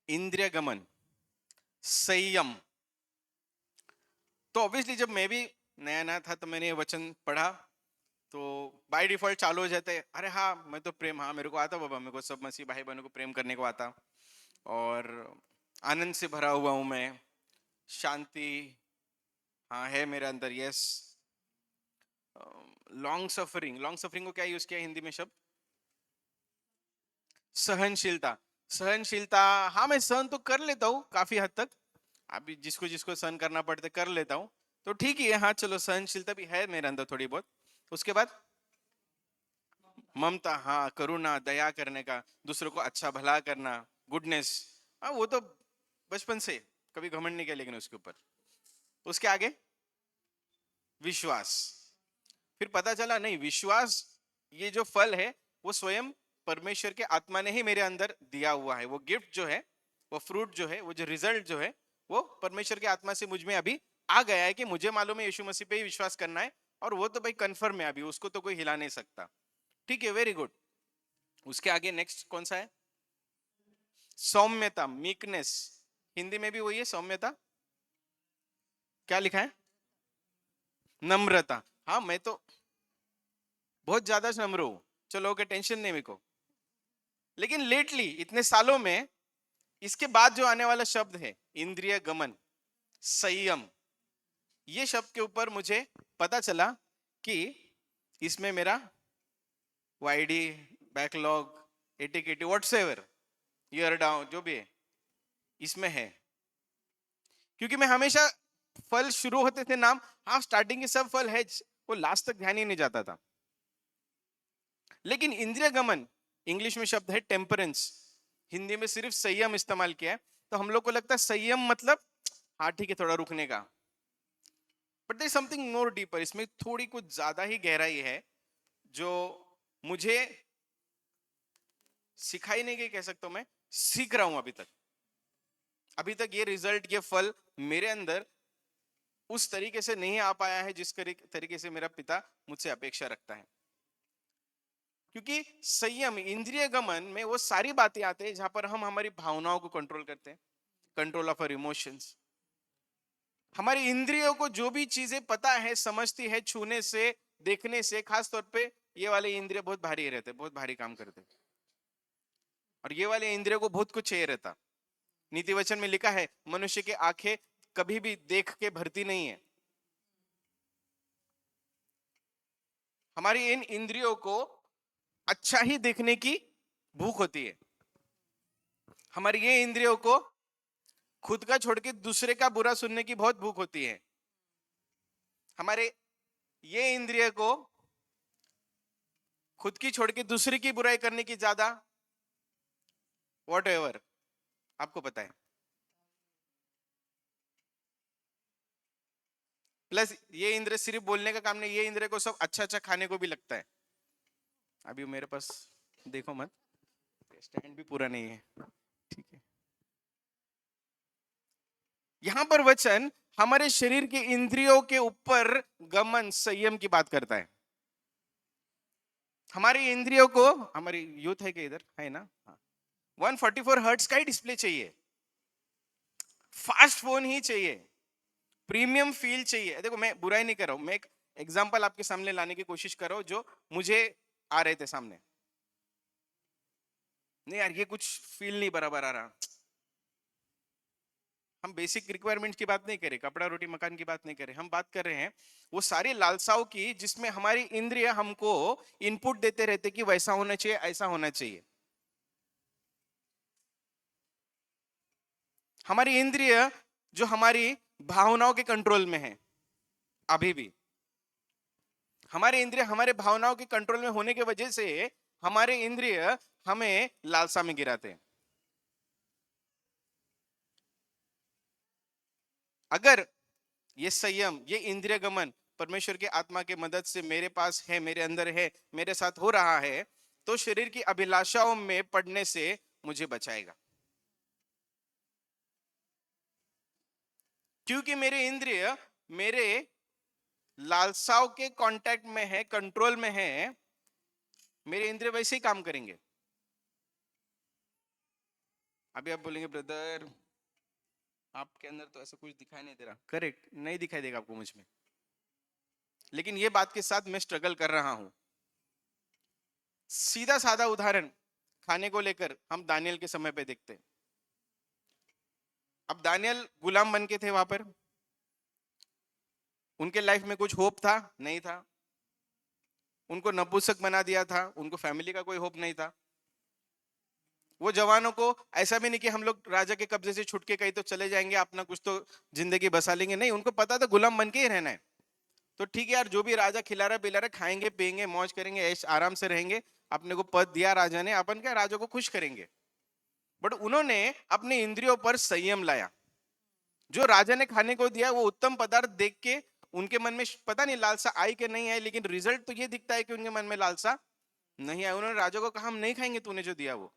[SPEAKER 5] इंद्रिय गमन, संयम। तो ऑब्वियसली जब मैं भी नया नया था तो मैंने ये वचन पढ़ा तो बाय डिफॉल्ट चालू हो जाते हैं, अरे हाँ मैं तो प्रेम, हाँ मेरे को आता बाबा, मेरे को सब मसीह भाई बहनों को प्रेम करने को आता। और आनंद से भरा हुआ हूं मैं, शांति हाँ है मेरे अंदर, yes. Long suffering, long suffering को क्या यूज किया हिंदी में शब्द? सहनशीलता। सहनशीलता, हाँ मैं सहन तो कर लेता हूँ काफी हद तक, अभी जिसको जिसको सहन करना पड़ता कर लेता हूँ, तो ठीक ही है। हाँ चलो, सहनशीलता भी है मेरे अंदर थोड़ी बहुत। उसके बाद ममता, हाँ करुणा, दया करने का, दूसरों को अच्छा भला करना, गुडनेस, हाँ वो तो बचपन से, कभी घमंड नहीं किया लेकिन उसके ऊपर। उसके आगे विश्वास। फिर पता चला नहीं, विश्वास ये जो फल है वो स्वयं परमेश्वर के आत्मा ने ही मेरे अंदर दिया हुआ है। वो गिफ्ट जो है, वो फ्रूट जो है, वो जो रिजल्ट जो है, वो परमेश्वर के आत्मा से मुझ में अभी आ गया है कि मुझे मालूम है यीशु मसीह पे ही विश्वास करना है, और वो तो भाई कन्फर्म है, अभी उसको तो कोई हिला नहीं सकता। ठीक है, वेरी गुड। उसके आगे नेक्स्ट कौन सा है? सौम्यता, मीकनेस। हिंदी में भी वही है सौम्यता। क्या लिखा है? नम्रता। हाँ मैं तो बहुत ज्यादा नम्र हूं, चलो ओके, टेंशन नहीं मेरे को। लेकिन लेटली इतने सालों में इसके बाद जो आने वाला शब्द है इंद्रिय गमन, संयम, ये शब्द के ऊपर मुझे पता चला कि इसमें मेरा वाईडी, बैकलॉग, एटिकेटी, व्हाट्सएवर, ईयर डाउन जो भी है इसमें है। क्योंकि मैं हमेशा फल शुरू होते थे नाम, हाँ स्टार्टिंग के सब फल है, वो लास्ट तक ध्यान ही नहीं जाता था। लेकिन इंद्रिय गमन, इंग्लिश में शब्द है टेम्परेंस, हिंदी में सिर्फ संयम इस्तेमाल किया है, तो हम लोग को लगता है संयम मतलब हाँ ठीक है थोड़ा रुकने का, but there is something more deeper, इसमें थोड़ी कुछ ज्यादा ही गहराई है जो मुझे सिखाई नहीं गई, कह सकता हूं मैं सीख रहा हूं अभी तक। अभी तक ये रिजल्ट, ये फल मेरे अंदर उस तरीके से नहीं आ पाया है जिस तरीके से मेरा पिता मुझसे अपेक्षा रखता है। क्योंकि संयम, इंद्रिय गमन में वो सारी बातें आते हैं जहां पर हम हमारी भावनाओं को कंट्रोल करते हैं, कंट्रोल ऑफ आवर इमोशंस। हमारी इंद्रियों को जो भी चीजें पता है, समझती है, छूने से, देखने से, खास तौर पे ये वाले इंद्रिय बहुत भारी रहते, बहुत भारी काम करते, और ये वाले इंद्रियों को बहुत कुछ चाहिए रहता। नीति वचन में लिखा है मनुष्य की आंखें कभी भी देख के भरती नहीं है। हमारी इन इंद्रियों को अच्छा ही देखने की भूख होती है। हमारी ये इंद्रियों को खुद का छोड़ के दूसरे का बुरा सुनने की बहुत भूख होती है। हमारे ये इंद्रिय को खुद की छोड़ के दूसरे की बुराई करने की ज्यादा, व्हाटएवर, आपको पता है। प्लस ये इंद्र सिर्फ बोलने का काम नहीं, ये इंद्र को सब अच्छा अच्छा खाने को भी लगता है। अभी मेरे पास देखो मत, स्टैंड भी पूरा नहीं है, ठीक है। यहां पर वचन हमारे शरीर के इंद्रियों के ऊपर गमन, संयम की बात करता है। हमारी इंद्रियों को, हमारी यूथ है कि इधर है ना, हाँ, 144 हर्ट्ज का ही डिस्प्ले चाहिए, फास्ट फोन ही चाहिए, प्रीमियम फील चाहिए। देखो मैं बुराई नहीं कर रहा हूं, मैं एक एग्जांपल आपके सामने लाने की कोशिश कर रहा हूं जो मुझे आ रहे थे सामने। नहीं यार ये कुछ फील नहीं बराबर आ रहा। हम बेसिक रिक्वायरमेंट की बात नहीं करें, कपड़ा रोटी मकान की बात नहीं करें, हम बात कर रहे हैं वो सारी लालसाओं की जिसमें हमारी इंद्रिय हमको इनपुट देते रहते कि वैसा होना चाहिए, ऐसा होना चाहिए। हमारी इंद्रिय जो हमारी भावनाओं के कंट्रोल में है, अभी भी हमारे इंद्रिय हमारे भावनाओं के कंट्रोल में होने की वजह से हमारे इंद्रिय हमें लालसा में गिराते हैं। अगर ये संयम, ये इंद्रिय गमन परमेश्वर के आत्मा के मदद से मेरे पास है, मेरे अंदर है, मेरे साथ हो रहा है, तो शरीर की अभिलाषाओं में पड़ने से मुझे बचाएगा। क्योंकि मेरे इंद्रिय मेरे लालसाओं के कांटेक्ट में है, कंट्रोल में है, मेरे इंद्रिय वैसे ही काम करेंगे। अभी आप बोलेंगे ब्रदर आपके अंदर तो ऐसा कुछ दिखाई नहीं दे रहा, करेक्ट, नहीं दिखाई देगा आपको मुझ में, लेकिन ये बात के साथ मैं स्ट्रगल कर रहा हूं। सीधा साधा उदाहरण खाने को लेकर हम दानियल के समय पे देखते हैं। अब दानियल गुलाम बन के थे वहां पर, उनके लाइफ में कुछ होप था? नहीं था। उनको नपुंसक बना दिया था, उनको फैमिली का कोई होप नहीं था। वो जवानों को ऐसा भी नहीं कि हम लोग राजा के कब्जे से छुट के कहीं तो चले जाएंगे, अपना कुछ तो जिंदगी बसा लेंगे, नहीं, उनको पता था गुलाम बन के ही रहना है। तो ठीक है यार, जो भी राजा खिला रहा पिला रहा, खाएंगे पिएंगे मौज करेंगे, ऐश आराम से रहेंगे, अपने को पद दिया राजा ने, अपन क्या राजा को खुश करेंगे। बट उन्होंने अपने इंद्रियों पर संयम लाया। जो राजा ने खाने को दिया वो उत्तम पदार्थ देख के उनके मन में पता नहीं लालसा आई कि नहीं आई, लेकिन रिजल्ट तो ये दिखता है कि उनके मन में लालसा नहीं आई। उन्होंने राजा को कहा हम नहीं खाएंगे तूने जो दिया वो।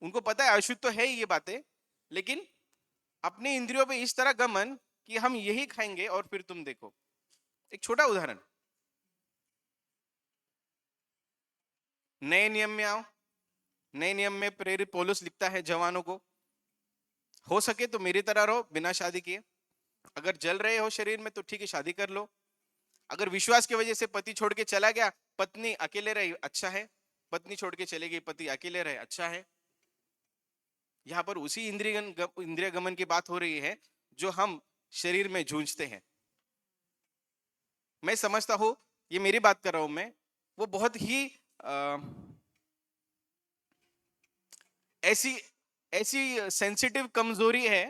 [SPEAKER 5] उनको पता है अशुद्ध तो है ही ये बातें, लेकिन अपने इंद्रियों पे इस तरह गमन कि हम यही खाएंगे और फिर तुम देखो। एक छोटा उदाहरण, नए नियम में आओ। नए नियम में प्रेरित पौलुस लिखता है जवानों को, हो सके तो मेरी तरह रहो बिना शादी किए। अगर जल रहे हो शरीर में तो ठीक है शादी कर लो। अगर विश्वास की वजह से पति छोड़ के चला गया, पत्नी अकेले रही अच्छा है, पत्नी छोड़ के चले गई पति अकेले रहे अच्छा है। यहां पर उसी इंद्रिय गमन की बात हो रही है जो हम शरीर में जूझते हैं। मैं समझता हूं, ये मेरी बात कर रहा हूं मैं, वो बहुत ही ऐसी ऐसी सेंसिटिव कमजोरी है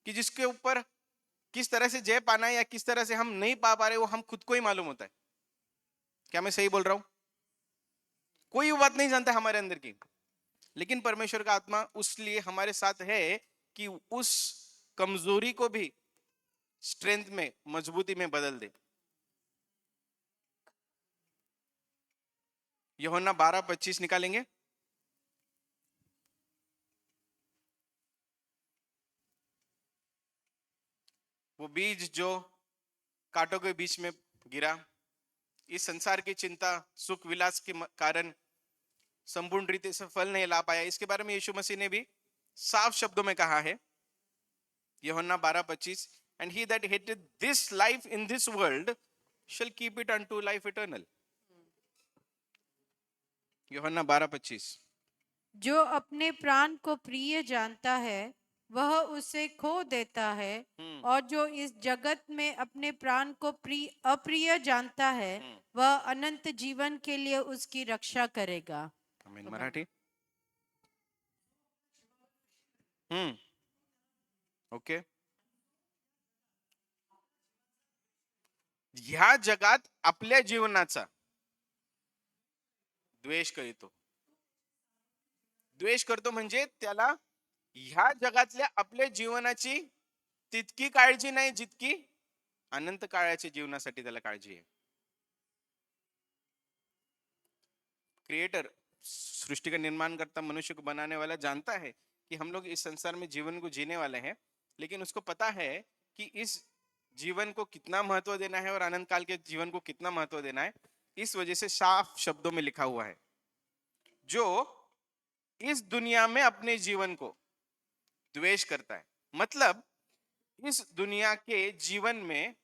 [SPEAKER 5] कि जिसके ऊपर किस तरह से जय पाना है या किस तरह से हम नहीं पा पा रहे वो हम खुद को ही मालूम होता है। क्या मैं सही बोल रहा हूं? कोई वो बात नहीं जानता हमारे अंदर की, लेकिन परमेश्वर का आत्मा उस लिए हमारे साथ है कि उस कमजोरी को भी स्ट्रेंथ में, मजबूती में बदल दे। यूहन्ना 12:25 निकालेंगे। वो बीज जो कांटों के बीच में गिरा, इस संसार की चिंता सुख विलास के कारण संपूर्ण रीति से फल नहीं ला पाया। इसके बारे में यीशु मसीह ने भी साफ शब्दों में कहा है, यूहन्ना 12:25, and he that hated this life in this world shall keep it unto life eternal. यूहन्ना 12:25।
[SPEAKER 4] जो अपने प्राण को प्रिय जानता है वह उसे खो देता है, और जो इस जगत में अपने प्राण को अप्रिय जानता है वह अनंत जीवन के लिए उसकी रक्षा करेगा।
[SPEAKER 5] आमीन। मराठी ओके। ह्या जगात आपल्या जीवनाचा द्वेष करीतो। द्वेष करतो म्हणजे त्याला ह्या जगातल्या आपल्या जीवनाची तितकी काळजी नाही जितकी अनंत काळाच्या जीवनासाठी त्याला काळजी आहे। क्रिएटर, सृष्टि का निर्माण करता, मनुष्य को बनाने वाला जानता है कि हम लोग इस संसार में जीवन को जीने वाले हैं, लेकिन उसको पता है कि इस जीवन को कितना महत्व देना है और अनंत काल के जीवन को कितना महत्व देना है। इस वजह से साफ शब्दों में लिखा हुआ है, जो इस दुनिया में अपने जीवन को द्वेष करता है, मतलब इस दुनिया के जीवन में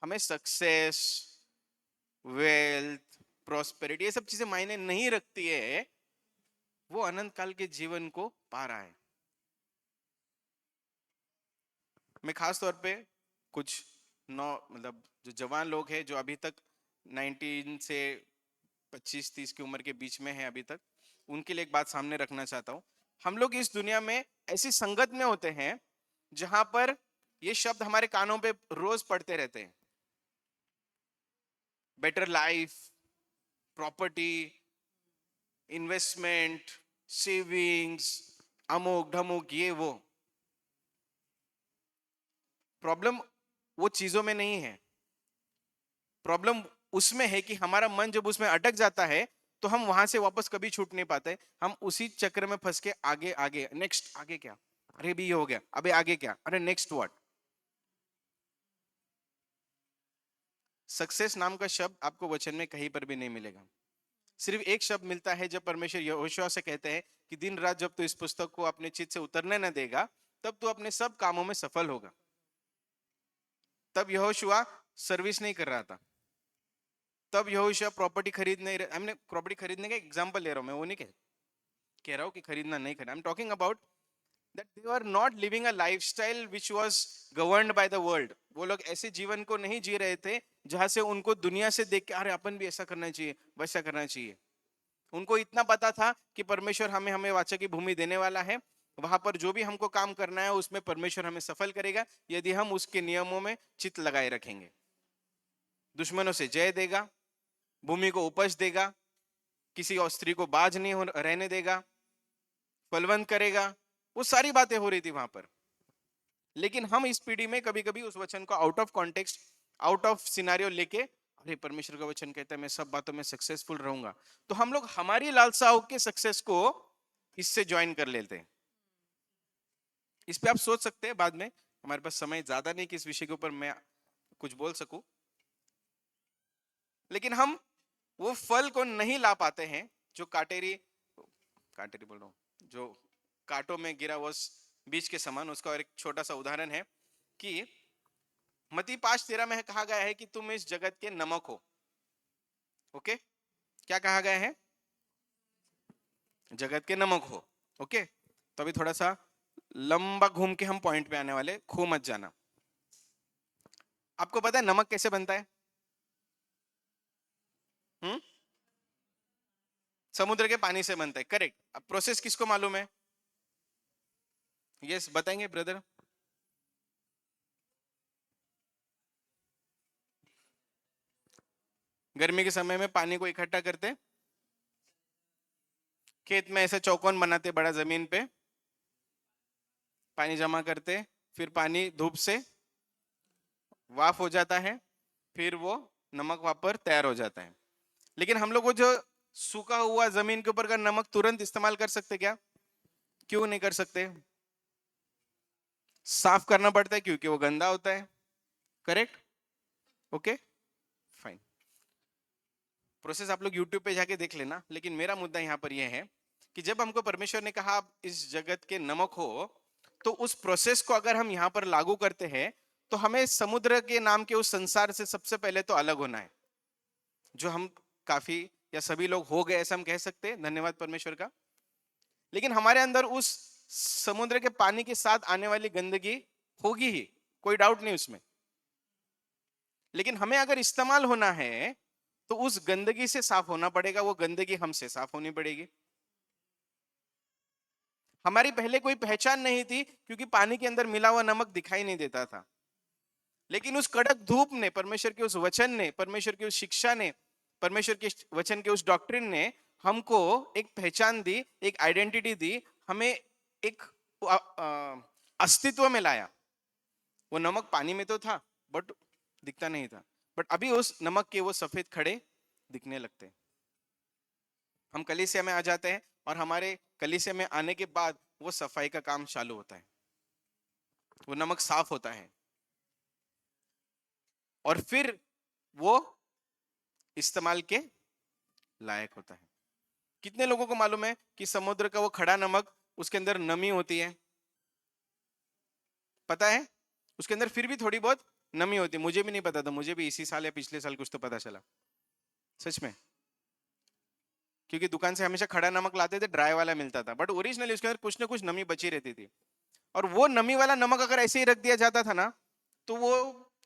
[SPEAKER 5] हमें सक्सेस, वेल्थ, प्रॉस्पेरिटी, ये सब चीजें मायने नहीं रखती है, वो अनंत काल के जीवन को पा रहा है। मैं खास तौर पे कुछ मतलब जो जवान लोग हैं जो अभी तक 19 से 25-30 की उम्र के बीच में है अभी तक, उनके लिए एक बात सामने रखना चाहता हूं। हम लोग इस दुनिया में ऐसी संगत में होते हैं जहां पर ये शब्द हमारे कानों पे रोज पड़ते रहते हैं, better life, property, investment, savings, अमुक ढमुक, ये वो। प्रॉब्लम वो चीजों में नहीं है, प्रॉब्लम उसमें है कि हमारा मन जब उसमें अटक जाता है तो हम वहां से वापस कभी छूट नहीं पाते। हम उसी चक्र में फंस के आगे आगे, नेक्स्ट आगे क्या, अरे भी ये हो गया, अबे आगे क्या, अरे नेक्स्ट व्हाट। सक्सेस नाम का शब्द आपको वचन में कहीं पर भी नहीं मिलेगा। सिर्फ एक शब्द मिलता है जब परमेश्वर यहोशुआ से कहते हैं कि दिन रात जब तू इस पुस्तक को अपने चित्त से उतरने न देगा तब तू अपने सब कामों में सफल होगा। तब यहोशुआ सर्विस नहीं कर रहा था, तब यहोशुआ प्रॉपर्टी खरीद नहीं, हमने प्रॉपर्टी खरीदने का एग्जांपल ले रहा हूं मैं, वो नहीं कह रहा हूं कि खरीदना नहीं करना। I am talking about that they were not living a lifestyle which was governed by the world. वो लोग ऐसे जीवन को नहीं जी रहे थे जहां से उनको दुनिया से देख के अरे अपन भी ऐसा करना चाहिए, वैसा करना चाहिए. उनको इतना पता था कि परमेश्वर हमें हमें वाचा की भूमि देने वाला है. वहां पर जो भी हमको काम करना है उसमें परमेश्वर हमें सफल करेगा यदि हम उसके नियमों में चित्त लगाए रखेंगे. दुश्मनों से जय देगा, भूमि को उपज देगा, किसी और स्त्री को बाज नहीं रहने देगा, फलवंत करेगा. वो सारी बातें हो रही थी वहां पर. लेकिन हम इस पीढ़ी में कभी कभी उस वचन को out of context, out of scenario लेके, अरे परमेश्वर का वचन कहता है मैं सब बातों में सक्सेसफुल रहूंगा, तो हम लोग हमारी लालसाओं के सक्सेस को इससे ज्वाइन कर लेते हैं. इस पे आप सोच सकते हैं बाद में. हमारे पास समय ज्यादा नहीं कि इस विषय के ऊपर मैं कुछ बोल सकूं. लेकिन हम वो फल को नहीं ला पाते हैं जो काटेरी बोल रहा हूं, जो कांटों में गिरा वो बीज के समान. उसका एक छोटा सा उदाहरण है कि मत्ती 5:13 में कहा गया है कि तुम इस जगत के नमक हो. ओके, क्या कहा गया है? जगत के नमक हो. ओके, तो अभी थोड़ा सा लंबा घूम के हम पॉइंट पे आने वाले, खो मत जाना. आपको पता है नमक कैसे बनता है? समुद्र के पानी से बनता है. करेक्ट. अब प्रोसेस किसको मालूम है? यस, बताएंगे ब्रदर. गर्मी के समय में पानी को इकट्ठा करते, खेत में ऐसे चौकोन बनाते, बड़ा जमीन पे पानी जमा करते, फिर पानी धूप से वाफ हो जाता है, फिर वो नमक वापर तैयार हो जाता है. लेकिन हम लोग वो जो सूखा हुआ जमीन के ऊपर का नमक तुरंत इस्तेमाल कर सकते क्या? क्यों नहीं कर सकते? साफ करना पड़ता है क्योंकि वो गंदा होता है. करेक्ट. Okay, fine. प्रोसेस आप लोग यूट्यूब पे जाके देख लेना. लेकिन मेरा मुद्दा यहाँ पर यह है कि जब हमको परमेश्वर ने कहा आप इस जगत के नमक हो, तो उस प्रोसेस को अगर हम यहाँ पर लागू करते हैं तो हमें समुद्र के नाम के उस संसार से सबसे पहले तो अलग होना है, जो हम काफी या सभी लोग हो गए ऐसा हम कह सकते हैं. धन्यवाद परमेश्वर का. लेकिन हमारे अंदर उस समुद्र के पानी के साथ आने वाली गंदगी होगी ही, कोई डाउट नहीं उसमें. लेकिन हमें अगर इस्तेमाल होना है तो उस गंदगी से साफ होना पड़ेगा, वो गंदगी हमसे साफ होनी पड़ेगी. हमारी पहले कोई पहचान नहीं थी क्योंकि पानी के अंदर मिला हुआ नमक दिखाई नहीं देता था. लेकिन उस कड़क धूप ने, परमेश्वर के उस वचन ने, परमेश्वर की उस शिक्षा ने, परमेश्वर के वचन के उस डॉक्ट्रिन ने हमको एक पहचान दी, एक आइडेंटिटी दी, हमें एक अस्तित्व में लाया. वो नमक पानी में तो था बट दिखता नहीं था, बट अभी उस नमक के वो सफेद खड़े दिखने लगते हैं. हम कलीसिया में आ जाते हैं और हमारे कलीसिया में आने के बाद वो सफाई का काम चालू होता है, वो नमक साफ होता है और फिर वो इस्तेमाल के लायक होता है. कितने लोगों को मालूम है कि समुद्र का वो खड़ा नमक, उसके अंदर नमी होती है? पता है? उसके अंदर फिर भी थोड़ी बहुत नमी होती है. मुझे भी नहीं पता था, मुझे भी इसी साल या पिछले साल कुछ तो पता चला, सच में. क्योंकि दुकान से हमेशा खड़ा नमक लाते थे, ड्राई वाला मिलता था, बट ओरिजिनली उसके अंदर कुछ ना कुछ नमी बची रहती थी. और वो नमी वाला नमक अगर ऐसे ही रख दिया जाता था ना, तो वो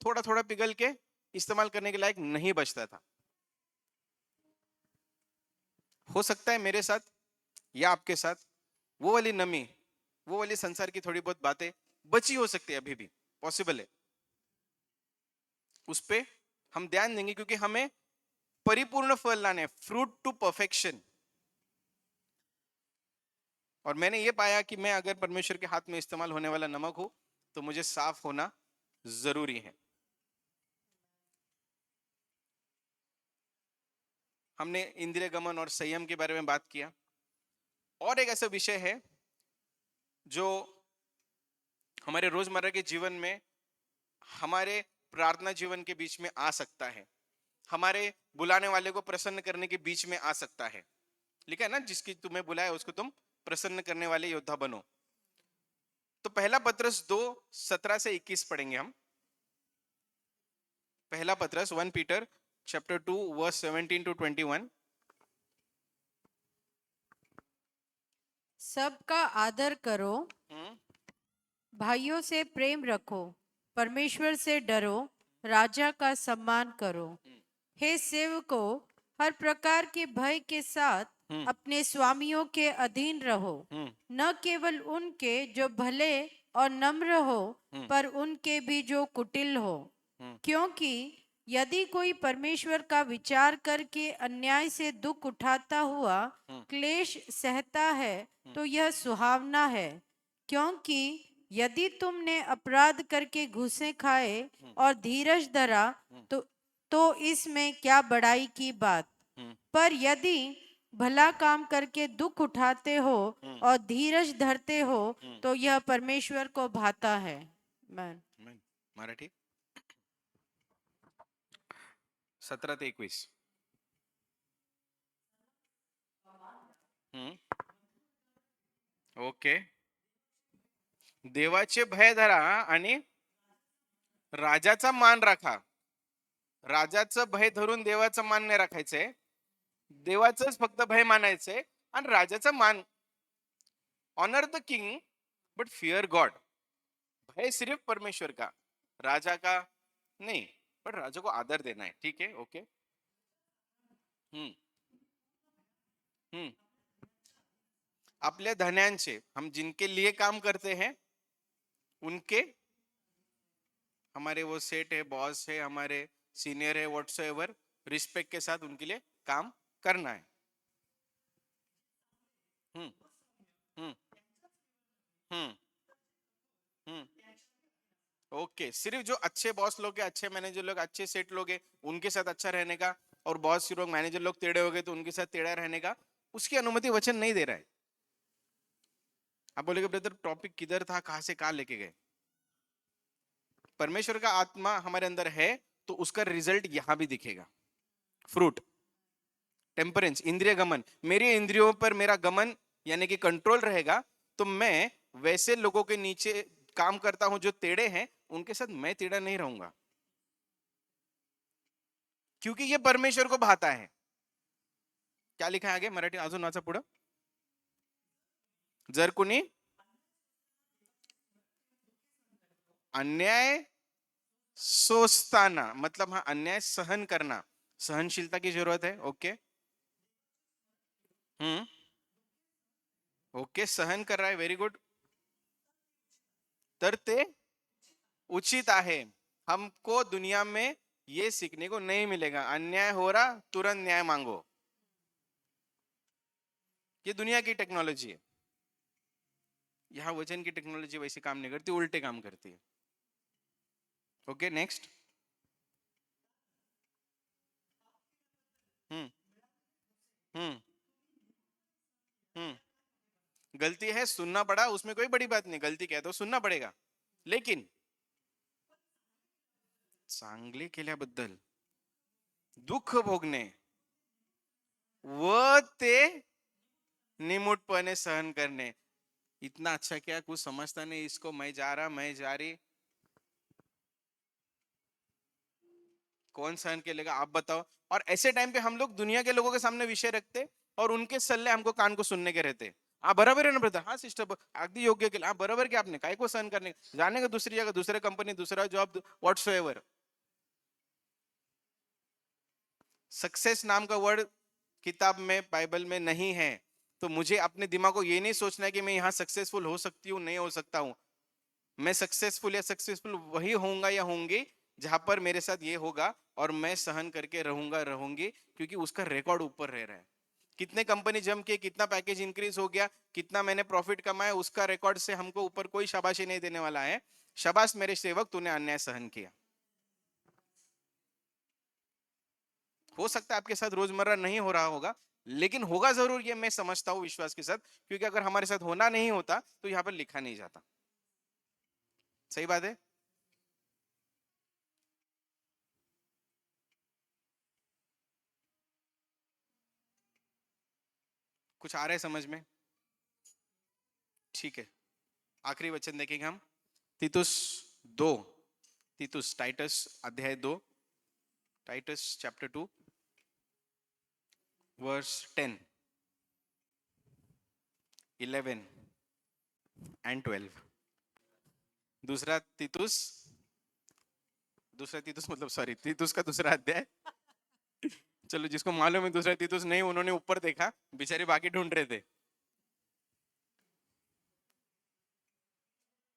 [SPEAKER 5] थोड़ा थोड़ा पिघल के इस्तेमाल करने के लायक नहीं बचता था. हो सकता है मेरे साथ या आपके साथ वो वाली नमी, वो वाली संसार की थोड़ी बहुत बातें बची हो सकती है, अभी भी पॉसिबल है. उस पे हम ध्यान देंगे क्योंकि हमें परिपूर्ण फल लाने, फ्रूट टू परफेक्शन. और मैंने ये पाया कि मैं अगर परमेश्वर के हाथ में इस्तेमाल होने वाला नमक हूं तो मुझे साफ होना जरूरी है. हमने इंद्रिय गमन और संयम के बारे में बात किया. और एक ऐसा विषय है जो हमारे रोजमर्रा के जीवन में, हमारे प्रार्थना जीवन के बीच में आ सकता है, हमारे बुलाने वाले को प्रसन्न करने के बीच में आ सकता है. लिखा है ना, जिसकी तुम्हें बुलाया उसको तुम प्रसन्न करने वाले योद्धा बनो. तो पहला पत्रस 2:17 से 21 पढ़ेंगे हम. पहला पत्रस 1 पीटर chapter 2 verse 17 to 21.
[SPEAKER 4] सबका आदर करो, भाइयों से प्रेम रखो, परमेश्वर से डरो, राजा का सम्मान करो। हे सेवकों, हर प्रकार के भय के साथ अपने स्वामियों के अधीन रहो, न केवल उनके जो भले और नम्र हो, पर उनके भी जो कुटिल हो। क्योंकि यदि कोई परमेश्वर का विचार करके अन्याय से दुख उठाता हुआ क्लेश सहता है, तो यह सुहावना है। क्योंकि यदि तुमने अपराध करके घूसे खाए और धीरज धरा, तो इसमें क्या बड़ाई की बात। पर यदि भला काम करके दुख उठाते हो और धीरज धरते हो, तो यह परमेश्वर को भाता है। आमेन।
[SPEAKER 5] मराठी 17 ते 21. ओके. देवाचे भय धरा आणि राजाचा मान राखा. राजाचं भय धरून देवाचं मान नाही राखायचंय, देवाचंच फक्त भय मानायचंय आणि राजाचा मान. Honour the king but fear God. भय सिर्फ परमेश्वर का, राजा का नहीं, पर राजा को आदर देना है. ठीक है, ओके. हम्म हम्म अपने धन्यांचे, हम जिनके लिए काम करते हैं उनके, हमारे वो सेट है, बॉस है, हमारे सीनियर है, व्हाट्सएवर, रिस्पेक्ट के साथ उनके लिए काम करना है. हम्म हम्म हम्म हम्म ओके. सिर्फ जो अच्छे बॉस लोग हैं, अच्छे मैनेजर लोग, अच्छे सेट लोग हैं, उनके साथ अच्छा रहने का, और बॉस लोग, मैनेजर लोग टेढ़े हो गए तो उनके साथ टेढ़ा रहने का, उसकी अनुमति वचन नहीं दे रहा है. आप बोलेगे ब्रदर टॉपिक किधर था, कहां से कहां लेके गए. परमेश्वर का आत्मा हमारे अंदर है तो उसका रिजल्ट यहां भी दिखेगा. फ्रूट, टेम्परेंस, इंद्रिय गमन. मेरी इंद्रियों पर मेरा गमन यानी कि कंट्रोल रहेगा, तो मैं वैसे लोगों के नीचे काम करता हूं जो टेढ़े हैं, उनके साथ मैं टेढ़ा नहीं रहूंगा, क्योंकि ये परमेश्वर को भाता है. क्या लिखा है आगे मराठी अजून वाचा पुढं. जर कोणी अन्याय सोचताना, मतलब हाँ अन्याय सहन करना, सहनशीलता की जरूरत है. ओके. ओके, सहन कर रहा है, वेरी गुड. तर ते उचित आहे. हमको दुनिया में ये सीखने को नहीं मिलेगा. अन्याय हो रहा तुरंत न्याय मांगो, ये दुनिया की टेक्नोलॉजी है. यहां वचन की टेक्नोलॉजी वैसे काम नहीं करती, उल्टे काम करती है. Okay, next. हम्म हम्म गलती है, सुनना पड़ा, उसमें कोई बड़ी बात नहीं. गलती क्या है तो सुनना पड़ेगा, लेकिन चांगले केल्याबद्दल दुःख भोगणे व ते निमूटपणे सहन करणे. इतना अच्छा क्या, कुछ समझता नहीं इसको, मैं जा रहा, मैं जा रही. कौन सहन केलेगा आप बताओ. और ऐसे टाइम पे हम लोग दुनिया के लोगों के सामने विषय रखते और उनके सल्ले हमको कान को सुनने के रहते. हाँ बराबर है ना ब्रदर, हाँ सिस्टर, अगदी योग्य केलं. हाँ बराबर की आपने काय को सहन करने, जाने का दूसरी जगह, दूसरे कंपनी, दूसरा जॉब, व्हाट्सएवर. सक्सेस नाम का वर्ड किताब में, बाइबल में नहीं है, तो मुझे अपने दिमाग को ये नहीं सोचना है कि मैं यहाँ सक्सेसफुल हो सकती हूँ, नहीं हो सकता हूँ. मैं सक्सेसफुल या सक्सेसफुल वही होऊंगा या होंगी जहां पर मेरे साथ ये होगा और मैं सहन करके रहूंगा, रहूंगी, क्योंकि उसका रिकॉर्ड ऊपर रह रहा है. कितने कंपनी जम के, कितना पैकेज इंक्रीज हो गया, कितना मैंने प्रॉफिट कमाया, उसका रिकॉर्ड से हमको ऊपर कोई शाबाशी नहीं देने वाला है. शाबाश मेरे सेवक, तूने अन्याय सहन किया. हो सकता है आपके साथ रोजमर्रा नहीं हो रहा होगा, लेकिन होगा जरूर, ये मैं समझता हूं विश्वास के साथ, क्योंकि अगर हमारे साथ होना नहीं होता तो यहां पर लिखा नहीं जाता. सही बात है. कुछ आ रहा है समझ में? ठीक है, आखिरी वचन देखेंगे हम. तीतुस 2, तीतुस, टाइटस अध्याय 2, टाइटस चैप्टर 2 वर्स 10. 11 and 12. दूसरा तीतुस मतलब सॉरी तीतुस का दूसरा अध्याय. चलो जिसको मालूम है दूसरा तीतुस नहीं, उन्होंने ऊपर देखा, बेचारे बाकी ढूंढ रहे थे.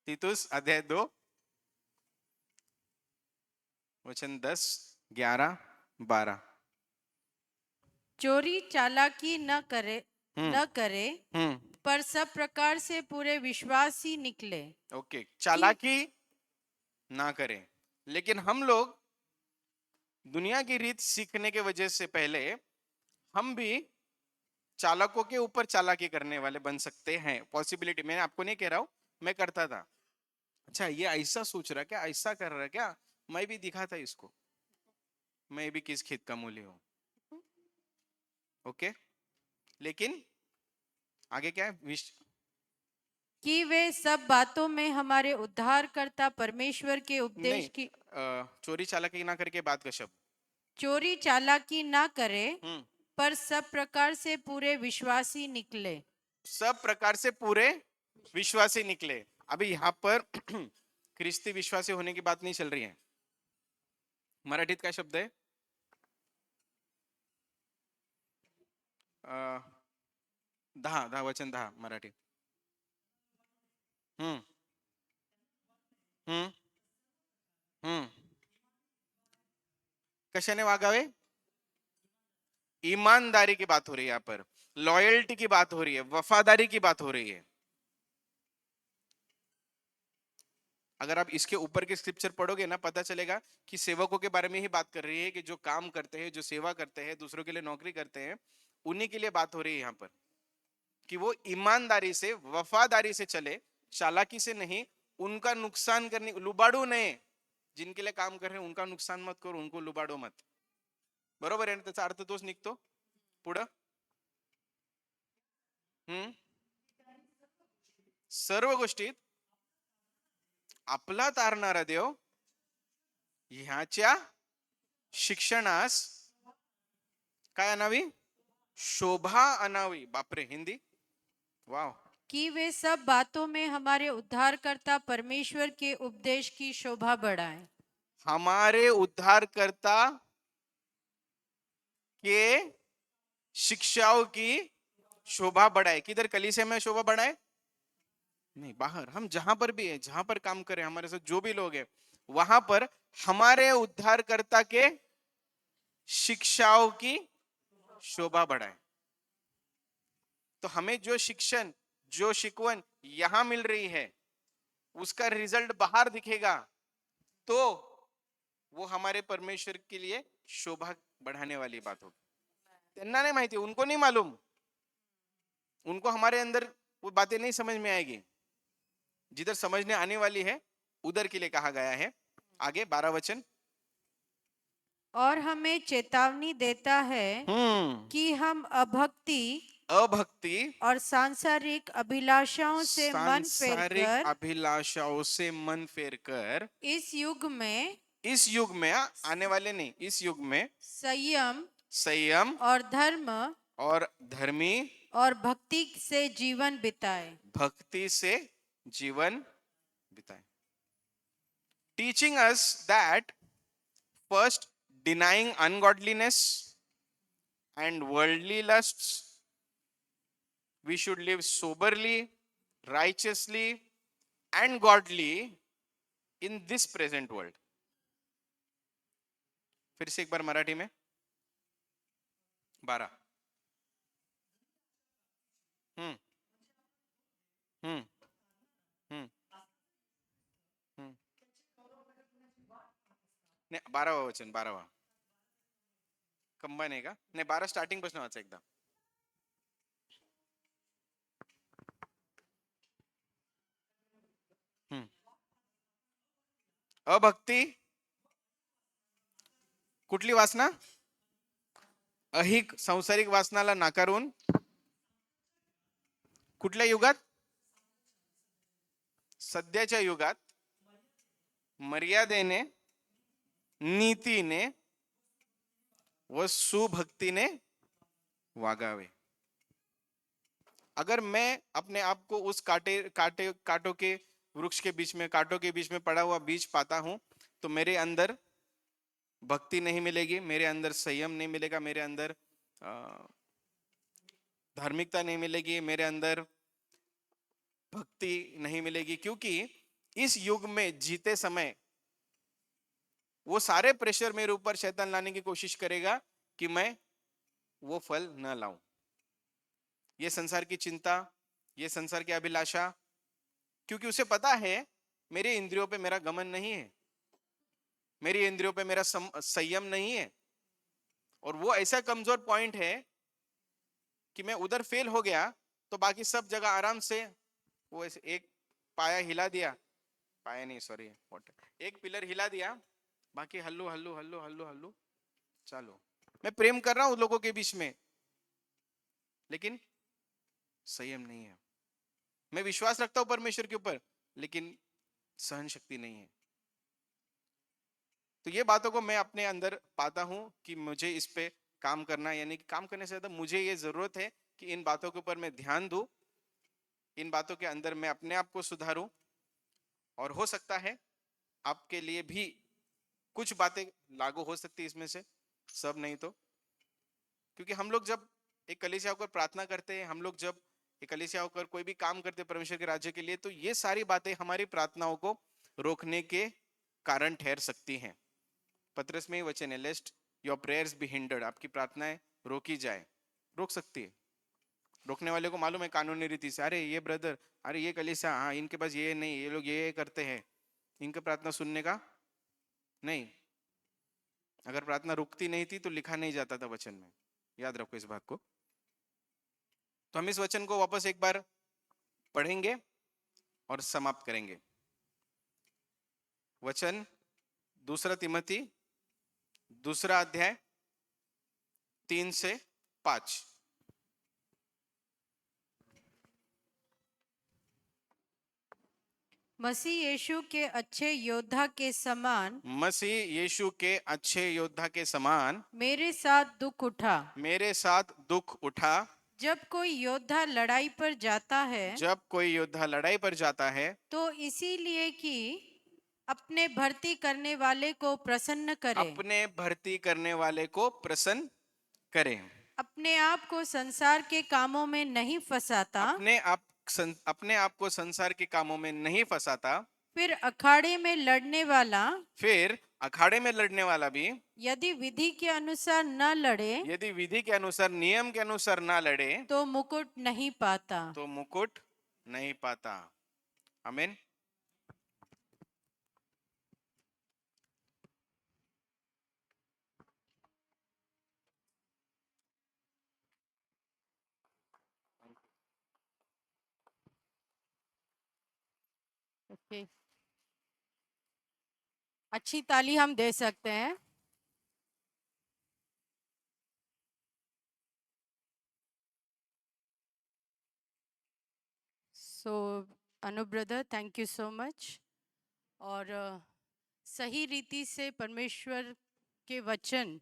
[SPEAKER 5] तीतुस अध्याय 2 वचन 10, 11, 12.
[SPEAKER 4] चोरी चालाकी न करे
[SPEAKER 5] हम्म.
[SPEAKER 4] पर सब प्रकार से पूरे विश्वासी निकले.
[SPEAKER 5] ओके, चालाकी ना करें. लेकिन हम लोग दुनिया की रीत सीखने के वजह से पहले हम भी चालाकों के ऊपर चालाकी करने वाले बन सकते हैं. पॉसिबिलिटी, मैं आपको नहीं कह रहा हूं, मैं करता था. अच्छा ये ऐसा सोच रहा क्या, ऐसा कर रहा क्या, मैं भी दिखा था इसको, मैं भी किस खेत का मूल्य हूं. ओके, लेकिन आगे क्या है,
[SPEAKER 4] कि वे सब बातों में हमारे उद्धारकर्ता परमेश्वर के उपदेश
[SPEAKER 5] नहीं,
[SPEAKER 4] की
[SPEAKER 5] चोरी चालाकी ना करके बात का शब्द.
[SPEAKER 4] चोरी चालाकी ना करे
[SPEAKER 5] हम्म.
[SPEAKER 4] पर सब प्रकार से पूरे विश्वासी निकले.
[SPEAKER 5] सब प्रकार से पूरे विश्वासी निकले. अभी यहाँ पर ख्रिस्ती विश्वासी होने की बात नहीं चल रही है. मराठीत काय शब्द आहे, 10 वचन 10 मराठी. हम्म. हम्म. हम्म. कशाने वागावे, ईमानदारी की बात हो रही है यहाँ पर, लॉयल्टी की बात हो रही है, वफादारी की बात हो रही है. अगर आप इसके ऊपर के स्क्रिप्चर पढ़ोगे ना, पता चलेगा कि सेवकों के बारे में ही बात कर रही है, कि जो काम करते हैं, जो सेवा करते हैं, दूसरों के लिए नौकरी करते हैं, उन्हीं के लिए बात हो रही है यहाँ पर, कि वो ईमानदारी से, वफादारी से चले, चालाकी से नहीं. उनका नुकसान करने, लुबाडू नहीं, जिनके लिए काम कर रहे हैं उनका नुकसान मत करो, उनको लुबाडो मत. बरोबर आहे ना, त्याचा अर्थ तोच निघतो पुढं. सर्व गोष्टीत आपला तारणारा देव ह्याच्या शिक्षणास काय आणावी, शोभा आणावी. बापरे, हिंदी वाव.
[SPEAKER 4] कि वे सब बातों में हमारे उद्धारकर्ता परमेश्वर के उपदेश की शोभा बढ़ाएं.
[SPEAKER 5] हमारे उद्धारकर्ता के शिक्षाओं की शोभा बढ़ाए. किधर, कलीसिया में शोभा बढ़ाए नहीं, बाहर. हम जहां पर भी है, जहां पर काम करें, हमारे साथ जो भी लोग हैं, वहां पर हमारे उद्धारकर्ता के शिक्षाओं की शोभा बढ़ाए. तो हमें जो शिक्षण, जो शिकवन यहां मिल रही है, उसका रिजल्ट बाहर दिखेगा, तो वो हमारे परमेश्वर के लिए शोभा बढ़ाने वाली बात होगी. त्यांना नहीं माहिती, उनको नहीं मालूम, उनको हमारे अंदर वो बातें नहीं समझ में आएगी. जिधर समझने आने वाली है उधर के लिए कहा गया है. आगे 12 वचन.
[SPEAKER 4] और हमें चेतावनी देता है कि हम अभक्ति और सांसारिक अभिलाषाओं से मन फेरकर
[SPEAKER 5] अभिलाषाओं से मन फेरकर
[SPEAKER 4] इस युग में
[SPEAKER 5] आने वाले नहीं, इस युग में
[SPEAKER 4] संयम और धर्मी और भक्ति से जीवन बिताए.
[SPEAKER 5] Teaching us that first denying ungodliness and worldly lusts, we should live soberly, righteously and godly in this present world. फिर से एक बार मराठी में 12. नाही, 12वा वचन, 12वा कंबाईन आहे का, नाही 12 स्टार्टिंग पासून वाचा एकदा. अभक्ती, कुठली वासना, अहिक सांसारिक वासनाला नाकारून कुठल्या युगात, सध्याच्या युगात मर्यादेने, नीतीने व सुभक्तीने वागावे. अगर मैं अपने आप को उस कांटों के वृक्ष के बीच में, कांटों के बीच में पड़ा हुआ बीज पाता हूं, तो मेरे अंदर भक्ति नहीं मिलेगी, मेरे अंदर संयम नहीं मिलेगा, मेरे अंदर धार्मिकता नहीं मिलेगी, मेरे अंदर भक्ति नहीं मिलेगी। क्योंकि इस युग में जीते समय वो सारे प्रेशर मेरे ऊपर शैतान लाने की कोशिश करेगा कि मैं वो फल न लाऊं। ये संसार की चिंता, ये संसार की अभिलाषा, क्योंकि उसे पता है मेरे इंद्रियों पे मेरा गमन नहीं है, मेरी इंद्रियों पे मेरा संयम नहीं है, और वो ऐसा कमजोर पॉइंट है कि मैं उधर फेल हो गया तो बाकी सब जगह आराम से, वो ऐसे एक पाया हिला दिया, पाया नहीं सॉरी, एक पिलर हिला दिया, बाकी हल्लू हल्लू हल्लू हल्लू हल्लू चालो। मैं प्रेम कर रहा हूं लोगों के बीच में, लेकिन संयम नहीं है। मैं विश्वास रखता हूं परमेश्वर के ऊपर, लेकिन सहन शक्ति नहीं है। तो ये बातों को मैं अपने अंदर पाता हूं कि मुझे इस पे काम करना, यानी कि काम करने से ज्यादा मुझे ये जरूरत है कि इन बातों के ऊपर मैं ध्यान दूं, इन बातों के अंदर मैं अपने आप को सुधारूं। और हो सकता है आपके लिए भी कुछ बातें लागू हो सकती है इसमें से, सब नहीं तो। क्योंकि हम लोग जब एक कलीसिया होकर प्रार्थना करते हैं, हम लोग जब एक कलीसिया होकर कोई भी काम करते हैं परमेश्वर के राज्य के लिए, तो ये सारी बातें हमारी प्रार्थनाओं को रोकने के कारण ठहर सकती हैं। पत्रस में ही वचन है, लेस्ट योर प्रेयर्स बी हिंडर्ड, आपकी प्रार्थनाएं रोकी जाए, रोक सकती है। रोकने वाले को मालूम है कानूनी रीति से, अरे ये ब्रदर, अरे ये कलीसिया, हाँ इनके पास ये नहीं, ये लोग ये करते हैं, इनका प्रार्थना सुनने का नहीं। अगर प्रार्थना रुकती नहीं थी तो लिखा नहीं जाता था वचन में, याद रखो इस बात को। तो हम इस वचन को वापस एक बार पढ़ेंगे और समाप्त करेंगे। वचन 2 तिमोथी 2 अध्याय 3 से 5।
[SPEAKER 4] मसीह यीशु के अच्छे योद्धा के समान
[SPEAKER 5] मसीह यीशु के अच्छे योद्धा के समान
[SPEAKER 4] मेरे साथ दुख उठा।
[SPEAKER 5] मेरे साथ दुख उठा।
[SPEAKER 4] जब कोई योद्धा लड़ाई पर जाता है
[SPEAKER 5] जब कोई योद्धा लड़ाई पर जाता है
[SPEAKER 4] तो इसीलिए कि अपने भर्ती करने वाले को प्रसन्न करे,
[SPEAKER 5] अपने भर्ती करने वाले को प्रसन्न करे,
[SPEAKER 4] अपने आप को संसार के कामों में नहीं फंसाता,
[SPEAKER 5] अपने आप को संसार के कामों में नहीं फंसाता।
[SPEAKER 4] फिर अखाड़े में लड़ने वाला,
[SPEAKER 5] फिर अखाड़े में लड़ने वाला भी
[SPEAKER 4] यदि विधि के अनुसार न लड़े,
[SPEAKER 5] यदि विधि के अनुसार, नियम के अनुसार ना लड़े,
[SPEAKER 4] तो मुकुट नहीं पाता।
[SPEAKER 5] तो मुकुट नहीं पाता। आमीन।
[SPEAKER 4] ओके, अच्छी ताली हम दे सकते हैं। So Anu brother, thank you so much. और सही रीति से परमेश्वर के वचन,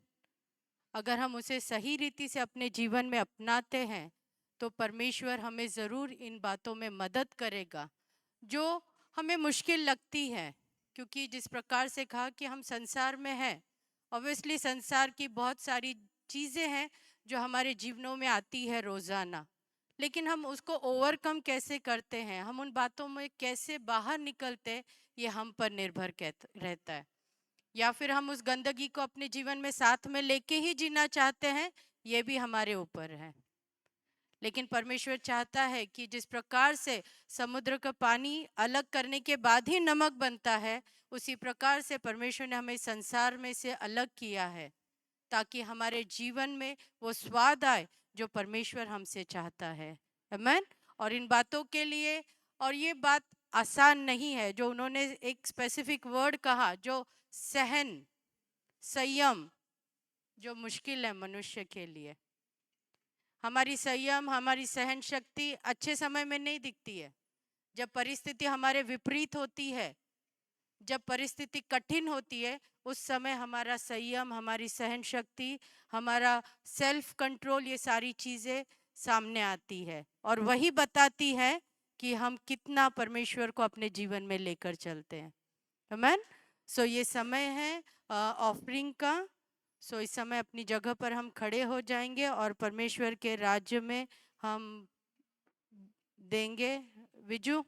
[SPEAKER 4] अगर हम उसे सही रीति से अपने जीवन में अपनाते हैं तो परमेश्वर हमें ज़रूर इन बातों में मदद करेगा जो हमें मुश्किल लगती है। क्योंकि जिस प्रकार से कहा कि हम संसार में हैं, ऑब्वियसली संसार की बहुत सारी चीज़ें हैं जो हमारे जीवनों में आती है रोज़ाना, लेकिन हम उसको ओवरकम कैसे करते हैं, हम उन बातों में कैसे बाहर निकलते हैं, ये हम पर निर्भर रहता है। या फिर हम उस गंदगी को अपने जीवन में साथ में लेके ही जीना चाहते हैं, ये भी हमारे ऊपर है। लेकिन परमेश्वर चाहता है कि जिस प्रकार से समुद्र का पानी अलग करने के बाद ही नमक बनता है, उसी प्रकार से परमेश्वर ने हमें संसार में से अलग किया है ताकि हमारे जीवन में वो स्वाद आए जो परमेश्वर हमसे चाहता है। आमीन। और इन बातों के लिए, और ये बात आसान नहीं है जो उन्होंने एक स्पेसिफिक वर्ड कहा, जो सहन, संयम, जो मुश्किल है मनुष्य के लिए। हमारी संयम, हमारी सहन शक्ति अच्छे समय में नहीं दिखती है। जब परिस्थिति हमारे विपरीत होती है, जब परिस्थिति कठिन होती है, उस समय हमारा संयम, हमारी सहन शक्ति, हमारा सेल्फ कंट्रोल, ये सारी चीज़ें सामने आती है और वही बताती है कि हम कितना परमेश्वर को अपने जीवन में लेकर चलते हैं। आमेन। सो ये समय है ऑफरिंग का। सो इस समय अपनी जगह पर हम खड़े हो जाएंगे और परमेश्वर के राज्य में हम देंगे। विजू।